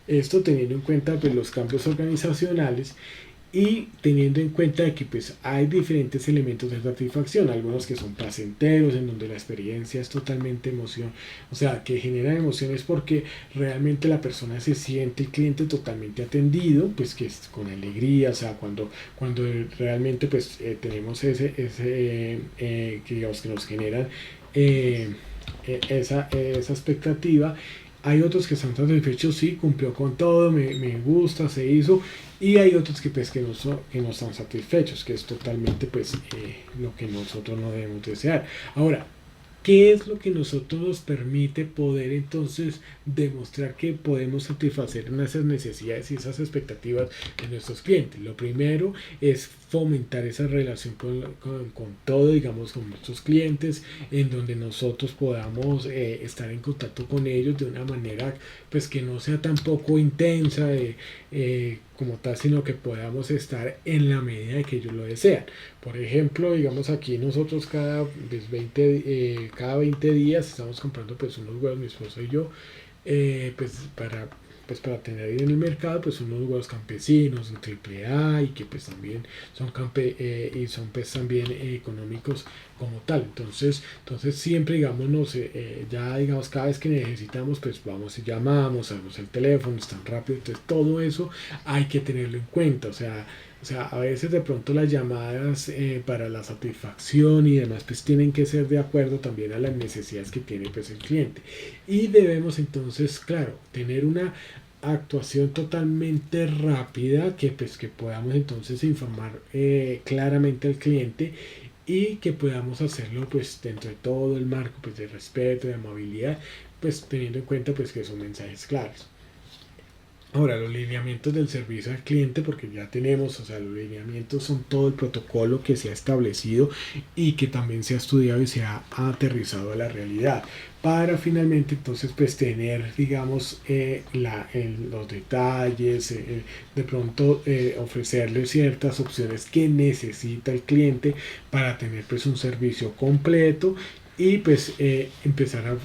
Esto teniendo en cuenta pues, los cambios organizacionales, y teniendo en cuenta que pues hay diferentes elementos de satisfacción, algunos que son placenteros, en donde la experiencia es totalmente emoción, o sea, que generan emociones porque realmente la persona se siente, el cliente, totalmente atendido, pues que es con alegría, o sea, cuando realmente pues tenemos que digamos que nos generan esa expectativa. Hay otros que están satisfechos, sí, cumplió con todo, me gusta, se hizo. Y hay otros que, pues, que no están satisfechos, que es totalmente pues, lo que nosotros no debemos desear. Ahora, ¿qué es lo que nosotros nos permite poder entonces demostrar que podemos satisfacer esas necesidades y esas expectativas de nuestros clientes? Lo primero es fomentar esa relación con todo, digamos, con nuestros clientes, en donde nosotros podamos estar en contacto con ellos de una manera pues que no sea tampoco intensa como tal, sino que podamos estar en la medida de que ellos lo desean. Por ejemplo, digamos aquí nosotros cada 20 días estamos comprando pues unos huevos, mi esposo y yo, para tener ahí en el mercado pues unos huevos campesinos de triple A, y que pues también son y son pues también económicos como tal. Entonces siempre digamos ya digamos cada vez que necesitamos pues vamos y llamamos, sabemos el teléfono, es tan rápido. Entonces todo eso hay que tenerlo en cuenta. O sea, a veces de pronto las llamadas para la satisfacción y demás pues tienen que ser de acuerdo también a las necesidades que tiene pues el cliente, y debemos entonces, claro, tener una actuación totalmente rápida que pues que podamos entonces informar claramente al cliente, y que podamos hacerlo pues dentro de todo el marco pues de respeto, de amabilidad, pues teniendo en cuenta pues que son mensajes claros. Ahora, los lineamientos del servicio al cliente, porque ya tenemos, o sea, los lineamientos son todo el protocolo que se ha establecido y que también se ha estudiado y se ha aterrizado a la realidad, para finalmente entonces pues tener, digamos, los detalles, de pronto ofrecerle ciertas opciones que necesita el cliente para tener pues un servicio completo, y pues empezar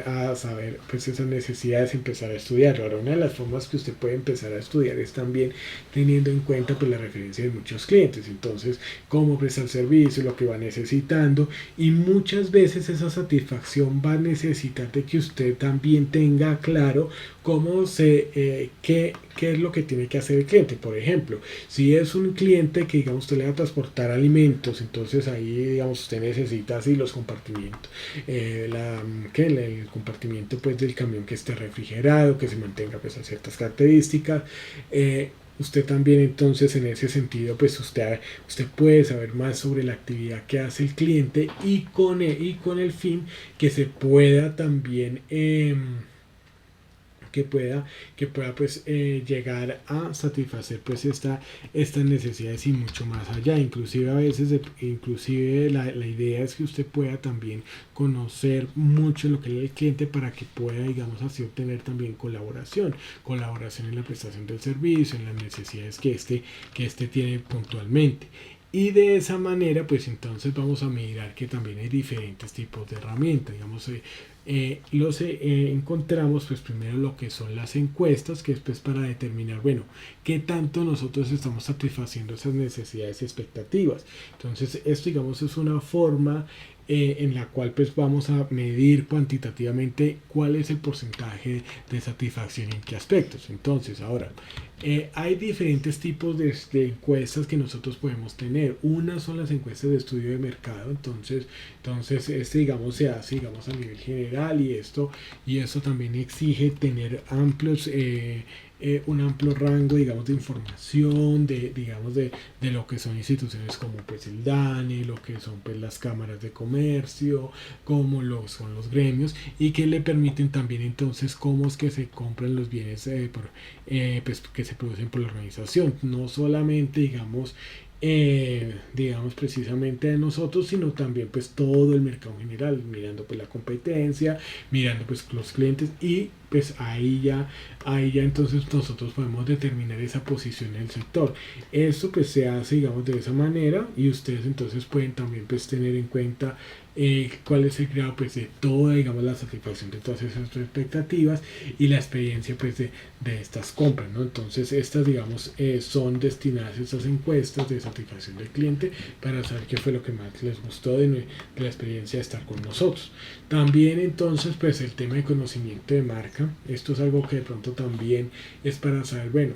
a saber pues esas necesidades, empezar a estudiarlo. Ahora, una de las formas que usted puede empezar a estudiar es también teniendo en cuenta pues la referencia de muchos clientes, entonces cómo presta el servicio, lo que va necesitando, y muchas veces esa satisfacción va a necesitar de que usted también tenga claro qué es lo que tiene que hacer el cliente. Por ejemplo, si es un cliente que digamos usted le va a transportar alimentos, entonces ahí digamos usted necesita así los compartimientos, el compartimiento pues del camión que esté refrigerado, que se mantenga pues a ciertas características. Usted también entonces en ese sentido pues usted puede saber más sobre la actividad que hace el cliente, y con el fin que se pueda también que pueda pues llegar a satisfacer pues estas necesidades y mucho más allá. Inclusive a veces la idea es que usted pueda también conocer mucho lo que es el cliente, para que pueda digamos así obtener también colaboración en la prestación del servicio, en las necesidades que este tiene puntualmente. Y de esa manera, pues entonces vamos a mirar que también hay diferentes tipos de herramientas. Digamos, encontramos pues primero lo que son las encuestas, que es pues para determinar, bueno, qué tanto nosotros estamos satisfaciendo esas necesidades y expectativas. Entonces, esto digamos es una forma en la cual pues vamos a medir cuantitativamente cuál es el porcentaje de satisfacción en qué aspectos. Entonces, ahora, hay diferentes tipos de encuestas que nosotros podemos tener. Una son las encuestas de estudio de mercado. Entonces este digamos se hace digamos a nivel general y esto también exige tener un amplio rango digamos de información de lo que son instituciones como pues el DANE, lo que son pues las cámaras de comercio, como lo son los gremios y que le permiten también entonces cómo es que se compran los bienes pues, que se producen por la organización, no solamente digamos precisamente de nosotros, sino también pues todo el mercado en general, mirando pues la competencia, mirando pues los clientes y pues ahí ya entonces nosotros podemos determinar esa posición en el sector. Esto pues se hace digamos de esa manera y ustedes entonces pueden también pues tener en cuenta cuál es el grado pues de toda digamos la satisfacción de todas esas expectativas y la experiencia pues de estas compras, ¿no? Entonces estas digamos son destinadas a estas encuestas de satisfacción del cliente para saber qué fue lo que más les gustó de la experiencia de estar con nosotros. También entonces pues el tema de conocimiento de marca, esto es algo que de pronto también es para saber, bueno,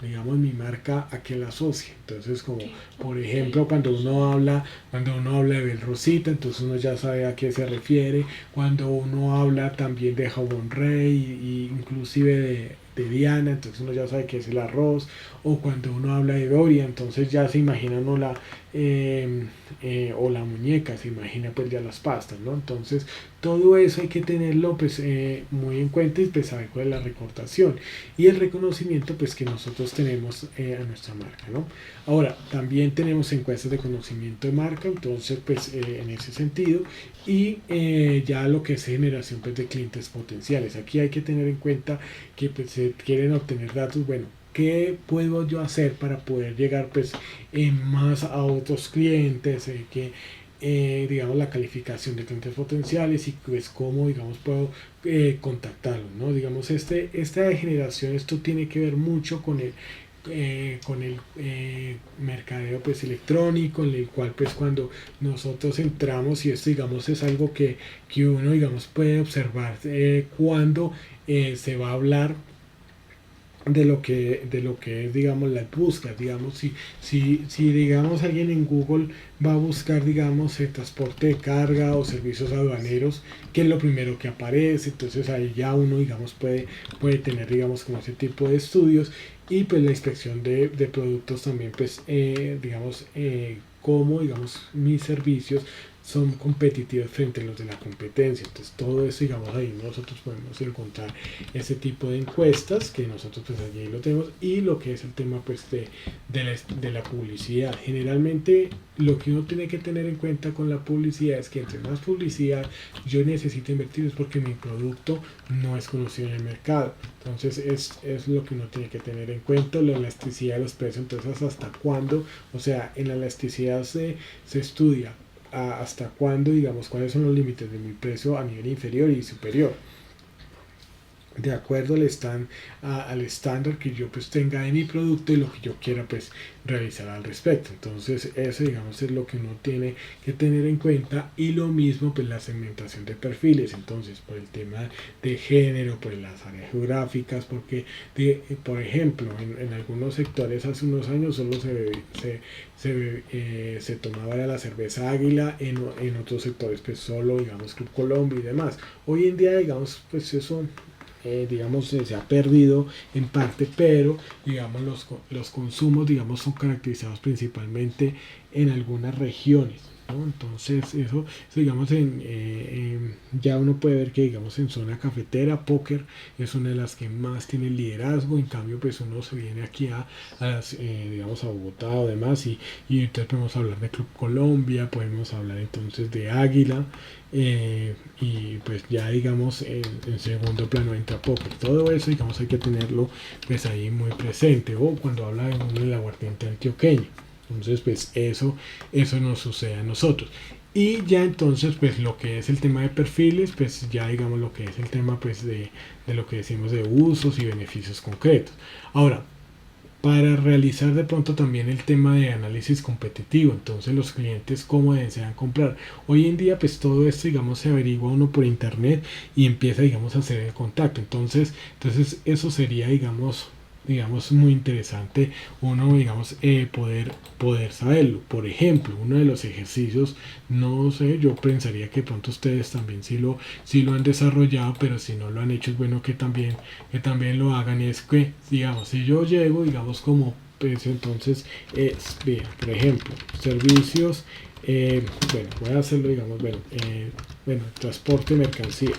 digamos mi marca a qué la asocia. Entonces como por ejemplo cuando uno habla de Belrosita, entonces uno ya sabe a qué se refiere. Cuando uno habla también de Jabón Rey y inclusive de Diana, entonces uno ya sabe qué es el arroz. O cuando uno habla de Doria, entonces ya se imagina uno o la muñeca, se imagina pues ya las pastas, ¿no? Entonces todo eso hay que tenerlo pues muy en cuenta y pues saber cuál es la recortación y el reconocimiento pues que nosotros tenemos a nuestra marca, ¿no? Ahora también tenemos encuestas de conocimiento de marca, entonces pues en ese sentido y ya lo que es generación pues de clientes potenciales. Aquí hay que tener en cuenta que pues se quieren obtener datos, bueno, ¿qué puedo yo hacer para poder llegar pues más a otros clientes? Digamos la calificación de clientes potenciales y pues cómo digamos puedo contactarlos, ¿no? Digamos esta generación, esto tiene que ver mucho con el mercadeo pues electrónico, en el cual pues cuando nosotros entramos y esto digamos es algo que uno digamos puede observar cuando se va a hablar de lo que es digamos las búsquedas. Digamos si digamos alguien en Google va a buscar digamos el transporte de carga o servicios aduaneros, que es lo primero que aparece, entonces ahí ya uno digamos puede tener digamos como ese tipo de estudios y pues la inspección de productos también pues digamos cómo digamos mis servicios son competitivos frente a los de la competencia. Entonces todo eso digamos ahí nosotros podemos encontrar ese tipo de encuestas que nosotros pues allí lo tenemos y lo que es el tema pues de la publicidad. Generalmente lo que uno tiene que tener en cuenta con la publicidad es que entre más publicidad yo necesito invertir es porque mi producto no es conocido en el mercado. Entonces es lo que uno tiene que tener en cuenta, la elasticidad de los precios. Entonces hasta cuándo, o sea, en la elasticidad se estudia hasta cuándo, digamos, cuáles son los límites de mi precio a nivel inferior y superior, de acuerdo al estándar que yo pues tenga de mi producto y lo que yo quiera pues realizar al respecto. Entonces eso digamos es lo que uno tiene que tener en cuenta y lo mismo pues la segmentación de perfiles. Entonces por el tema de género, por las áreas geográficas, porque por ejemplo en algunos sectores hace unos años solo se tomaba la cerveza Águila, en otros sectores pues solo digamos Club Colombia y demás. Hoy en día digamos pues eso digamos se ha perdido en parte, pero digamos los consumos digamos son caracterizados principalmente en algunas regiones, ¿no? Entonces eso digamos ya uno puede ver que digamos en zona cafetera, póker es una de las que más tiene liderazgo. En cambio pues uno se viene aquí digamos a Bogotá o demás y entonces podemos hablar de Club Colombia, podemos hablar entonces de Águila, y pues ya digamos en segundo plano entra póker. Todo eso digamos hay que tenerlo pues ahí muy presente, o cuando habla de el aguardiente antioqueño. Entonces, pues eso nos sucede a nosotros. Y ya entonces, pues lo que es el tema de perfiles, pues ya digamos lo que es el tema pues de lo que decimos de usos y beneficios concretos. Ahora, para realizar de pronto también el tema de análisis competitivo, entonces los clientes cómo desean comprar. Hoy en día pues todo esto digamos se averigua uno por internet y empieza digamos a hacer el contacto. Entonces eso sería digamos muy interesante uno digamos poder saberlo. Por ejemplo, uno de los ejercicios, no sé, yo pensaría que pronto ustedes también sí lo han desarrollado, pero si no lo han hecho es bueno que también lo hagan. Es que digamos si yo llego digamos como pues entonces bien, por ejemplo servicios, bueno, voy a hacerlo digamos bueno, transporte de mercancía,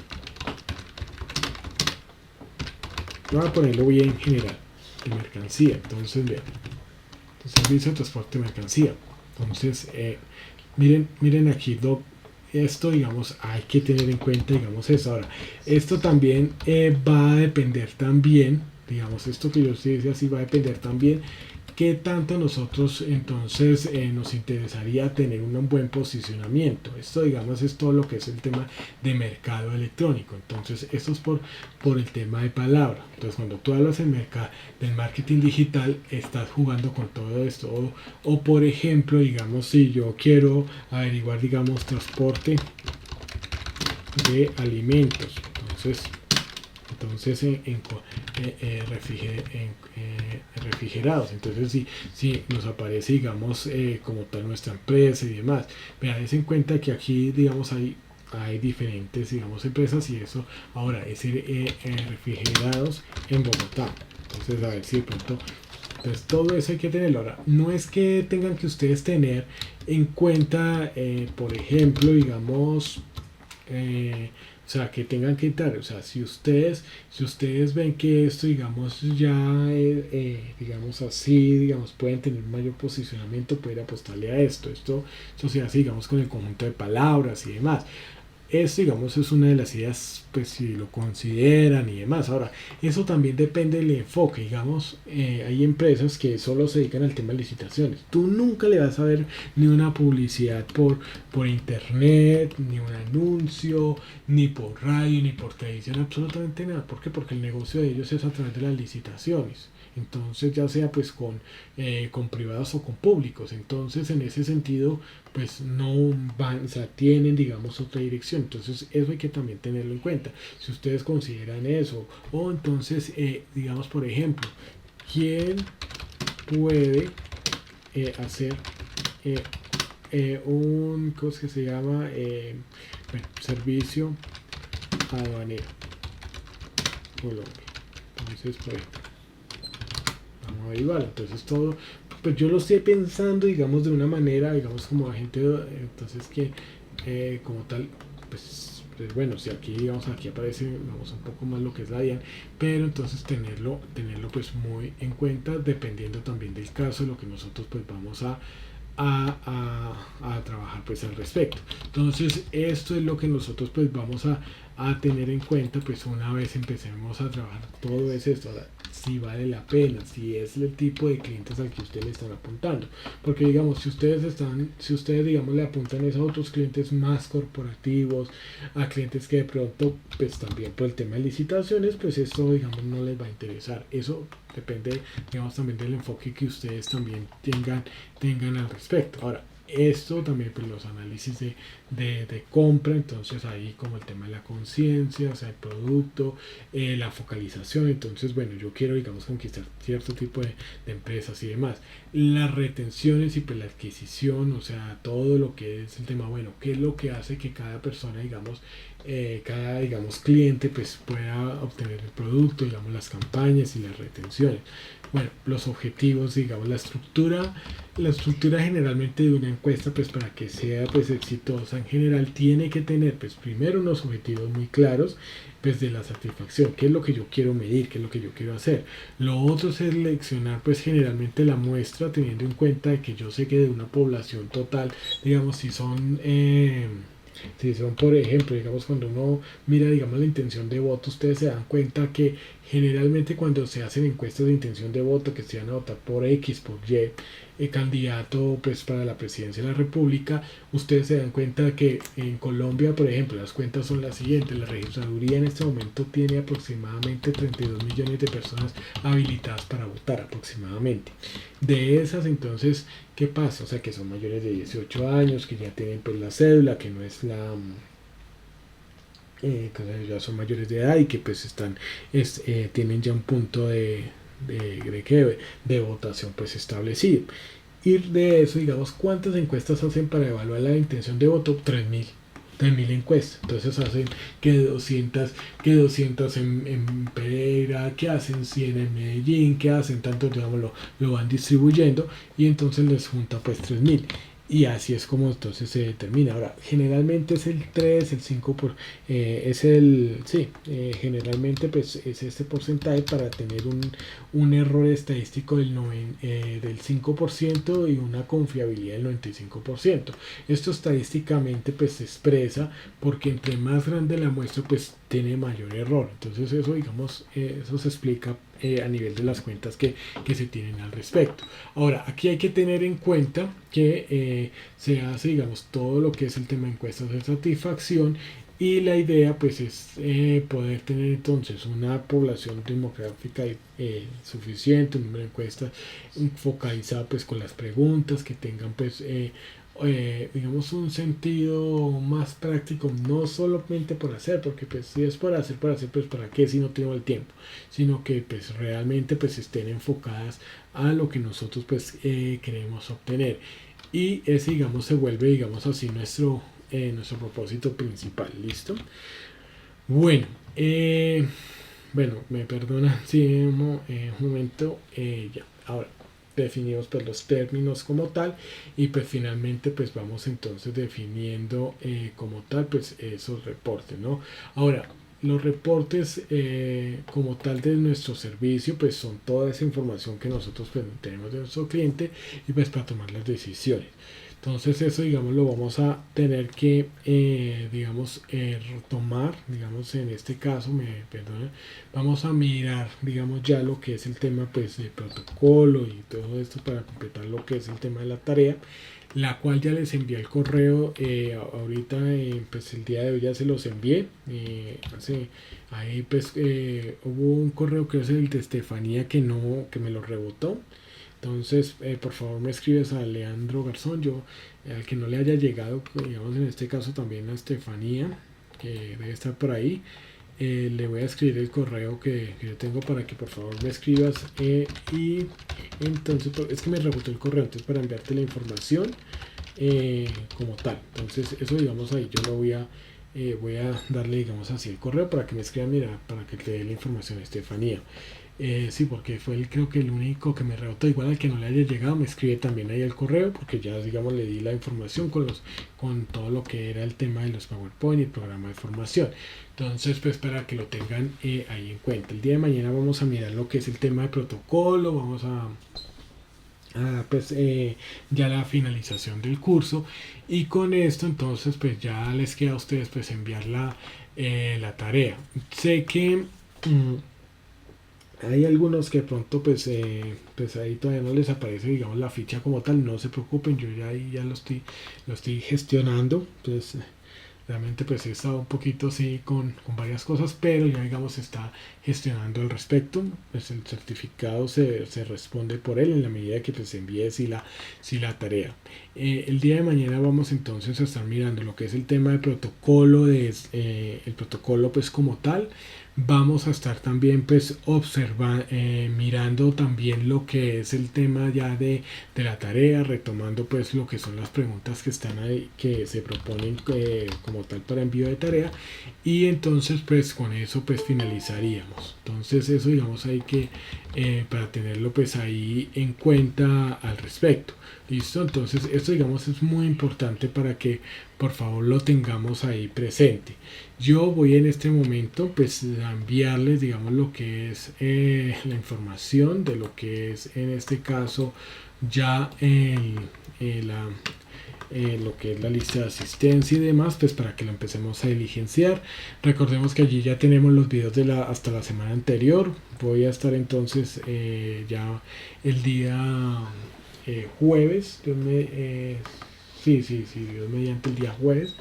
voy a ponerlo bien general de mercancía. Entonces bien, servicio de transporte de mercancía. Entonces miren aquí esto digamos hay que tener en cuenta digamos eso. Ahora esto también va a depender también, digamos esto que yo sí decía así va a depender también qué tanto nosotros entonces nos interesaría tener un buen posicionamiento. Esto digamos es todo lo que es el tema de mercado electrónico. Entonces esto es por el tema de palabra. Entonces cuando tú hablas del marketing digital estás jugando con todo esto. O por ejemplo digamos si yo quiero averiguar digamos transporte de alimentos. Entonces refrigerados. Entonces si nos aparece digamos como tal nuestra empresa y demás, pero en cuenta que aquí digamos hay diferentes digamos empresas y eso ahora es refrigerados en Bogotá. Entonces a ver si de pronto, entonces todo eso hay que tenerlo. Ahora no es que tengan que ustedes tener en cuenta por ejemplo digamos o sea, que tengan que entrar. O sea, si ustedes ven que esto, digamos, ya, digamos así, digamos, pueden tener mayor posicionamiento, pueden apostarle a esto. Esto se hace, digamos, con el conjunto de palabras y demás. Esto, digamos, es una de las ideas, pues si lo consideran y demás. Ahora, eso también depende del enfoque. Digamos, hay empresas que solo se dedican al tema de licitaciones. Tú nunca le vas a ver ni una publicidad por internet, ni un anuncio, ni por radio, ni por televisión, absolutamente nada. ¿Por qué? Porque el negocio de ellos es a través de las licitaciones. Entonces, ya sea pues con privados o con públicos. Entonces, en ese sentido, pues no van, o sea, tienen, digamos, otra dirección. Entonces, eso hay que también tenerlo en cuenta. Si ustedes consideran eso, o entonces, digamos, por ejemplo, ¿quién puede hacer un, ¿cómo es que se llama? Bueno, servicio aduanero Colombia. Entonces, por ejemplo, vamos a averiguar. Entonces, todo pues yo lo estoy pensando digamos de una manera digamos como agente entonces que como tal pues bueno si aquí digamos aquí aparece digamos un poco más lo que es la DIAN, pero entonces tenerlo pues muy en cuenta dependiendo también del caso de lo que nosotros pues vamos a trabajar pues al respecto. Entonces esto es lo que nosotros pues vamos a tener en cuenta pues una vez empecemos a trabajar todo es esto. Ahora, si vale la pena, si es el tipo de clientes al que ustedes le están apuntando, porque digamos si ustedes digamos le apuntan a otros clientes más corporativos, a clientes que de pronto pues también por el tema de licitaciones pues esto digamos no les va a interesar. Eso depende digamos también del enfoque que ustedes también tengan al respecto. Ahora esto también pues los análisis de compra, entonces ahí como el tema de la conciencia, o sea el producto, la focalización. Entonces bueno, yo quiero digamos conquistar cierto tipo de empresas y demás, las retenciones y pues la adquisición, o sea todo lo que es el tema, bueno, qué es lo que hace que cada persona digamos cada digamos cliente pues pueda obtener el producto, digamos las campañas y las retenciones. Bueno, los objetivos, digamos, la estructura generalmente de una encuesta, pues para que sea pues exitosa en general, tiene que tener pues primero unos objetivos muy claros, pues de la satisfacción, qué es lo que yo quiero medir, qué es lo que yo quiero hacer. Lo otro es seleccionar pues generalmente la muestra teniendo en cuenta de que yo sé que de una población total, digamos, si son, por ejemplo, digamos, cuando uno mira, digamos, la intención de voto, ustedes se dan cuenta que generalmente cuando se hacen encuestas de intención de voto, que se van a votar por X, por Y, candidato pues para la presidencia de la República, ustedes se dan cuenta que en Colombia, por ejemplo, las cuentas son las siguientes. La registraduría en este momento tiene aproximadamente 32 millones de personas habilitadas para votar aproximadamente. De esas, entonces, ¿qué pasa? O sea, que son mayores de 18 años, que ya tienen pues la cédula, que no es la que ya son mayores de edad y que pues tienen ya un punto de votación pues establecido. Y de eso, digamos, ¿cuántas encuestas hacen para evaluar la intención de voto? 3.000 encuestas. Entonces hacen que 200 en Pereira, que hacen 100 en Medellín, que hacen tanto, digamos, lo van distribuyendo y entonces les junta pues 3.000. Y así es como entonces se determina. Ahora, generalmente es el 3 el 5 generalmente pues es este porcentaje para tener un error estadístico del 5% y una confiabilidad del 95%. Esto estadísticamente pues se expresa porque entre más grande la muestra pues tiene mayor error. Entonces eso, digamos, eso se explica a nivel de las cuentas que se tienen al respecto. Ahora, aquí hay que tener en cuenta que se hace, digamos, todo lo que es el tema de encuestas de satisfacción y la idea pues es poder tener entonces una población demográfica suficiente, un número de encuestas focalizada pues con las preguntas que tengan pues digamos un sentido más práctico, no solamente por hacer, porque pues si es por hacer, pues para qué si no tengo el tiempo, sino que pues realmente pues estén enfocadas a lo que nosotros pues queremos obtener y ese digamos se vuelve digamos así nuestro propósito principal. ¿Listo? Bueno, me perdona si un momento, ya, ahora definimos pues los términos como tal y pues finalmente pues vamos entonces definiendo como tal pues esos reportes, ¿no? Ahora, los reportes como tal de nuestro servicio pues son toda esa información que nosotros pues, tenemos de nuestro cliente y pues para tomar las decisiones. Entonces eso digamos lo vamos a tener que retomar, digamos en este caso, vamos a mirar digamos ya lo que es el tema pues de protocolo y todo esto para completar lo que es el tema de la tarea, la cual ya les envié el correo ahorita, pues el día de hoy ya se los envié, ahí pues hubo un correo que es el de Estefanía que me lo rebotó. Entonces, por favor me escribes a Leandro Garzón, yo al que no le haya llegado, digamos en este caso también a Estefanía, que debe estar por ahí, le voy a escribir el correo que yo tengo para que por favor me escribas y entonces, es que me rebotó el correo, entonces para enviarte la información como tal. Entonces eso digamos ahí yo lo voy a darle digamos así el correo para que me escriban, mira, para que te dé la información a Estefanía. Sí, porque fue creo que el único que me rebotó. Igual al que no le haya llegado me escribe también ahí el correo, porque ya digamos le di la información con todo lo que era el tema de los PowerPoint y el programa de formación. Entonces pues para que lo tengan ahí en cuenta. El día de mañana vamos a mirar lo que es el tema de protocolo, vamos a pues ya la finalización del curso y con esto entonces pues ya les queda a ustedes pues enviar la tarea. Sé que hay algunos que de pronto pues ahí todavía no les aparece digamos la ficha como tal, no se preocupen, yo ya ahí ya lo estoy gestionando. Entonces realmente pues he estado un poquito así con varias cosas, pero ya digamos se está gestionando al respecto. Pues el certificado se responde por él en la medida que pues envíe si la tarea. El día de mañana vamos entonces a estar mirando lo que es el tema de protocolo, el protocolo pues como tal. Vamos a estar también pues mirando también lo que es el tema ya de la tarea, retomando pues lo que son las preguntas que están ahí, que se proponen como tal para envío de tarea, y entonces pues con eso pues finalizaríamos. Entonces eso digamos hay que para tenerlo pues ahí en cuenta al respecto. Listo, entonces esto digamos es muy importante para que por favor lo tengamos ahí presente. Yo voy en este momento pues a enviarles digamos lo que es la información de lo que es en este caso ya lo que es la lista de asistencia y demás, pues para que lo empecemos a diligenciar. Recordemos que allí ya tenemos los videos hasta la semana anterior. Voy a estar entonces ya el día jueves, Dios mediante el día jueves,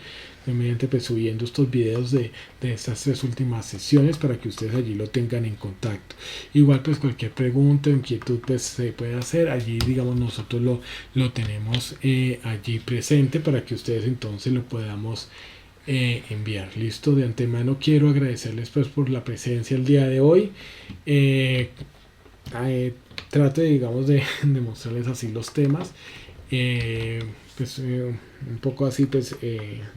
Dios mediante pues subiendo estos videos de estas 3 últimas sesiones para que ustedes allí lo tengan en contacto. Igual pues cualquier pregunta o inquietud pues se puede hacer, allí digamos nosotros lo tenemos allí presente para que ustedes entonces lo podamos enviar. Listo, de antemano quiero agradecerles pues por la presencia el día de hoy. Trato digamos de mostrarles así los temas, un poco así pues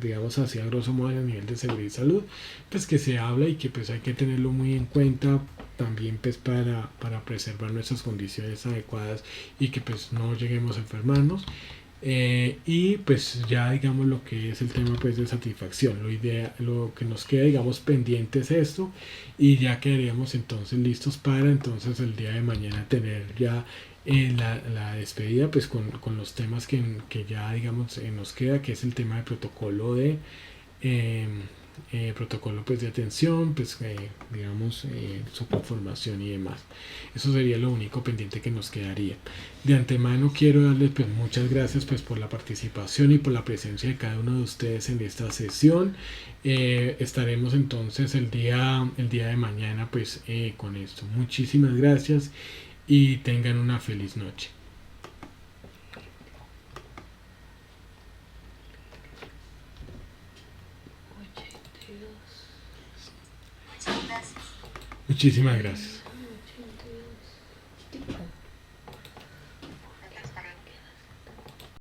digamos así a grosso modo a nivel de seguridad y salud, pues que se habla y que pues hay que tenerlo muy en cuenta también pues para preservar nuestras condiciones adecuadas y que pues no lleguemos a enfermarnos. Y pues ya digamos lo que es el tema pues de satisfacción, lo que nos queda digamos pendiente es esto, y ya quedaríamos entonces listos para entonces el día de mañana tener ya la despedida pues con los temas que ya digamos nos queda, que es el tema de protocolo eh, protocolo pues de atención, pues digamos su conformación y demás. Eso sería lo único pendiente que nos quedaría. De antemano quiero darles pues muchas gracias pues por la participación y por la presencia de cada uno de ustedes en esta sesión. Estaremos entonces el día de mañana pues con esto. Muchísimas gracias y tengan una feliz noche. Muchísimas gracias.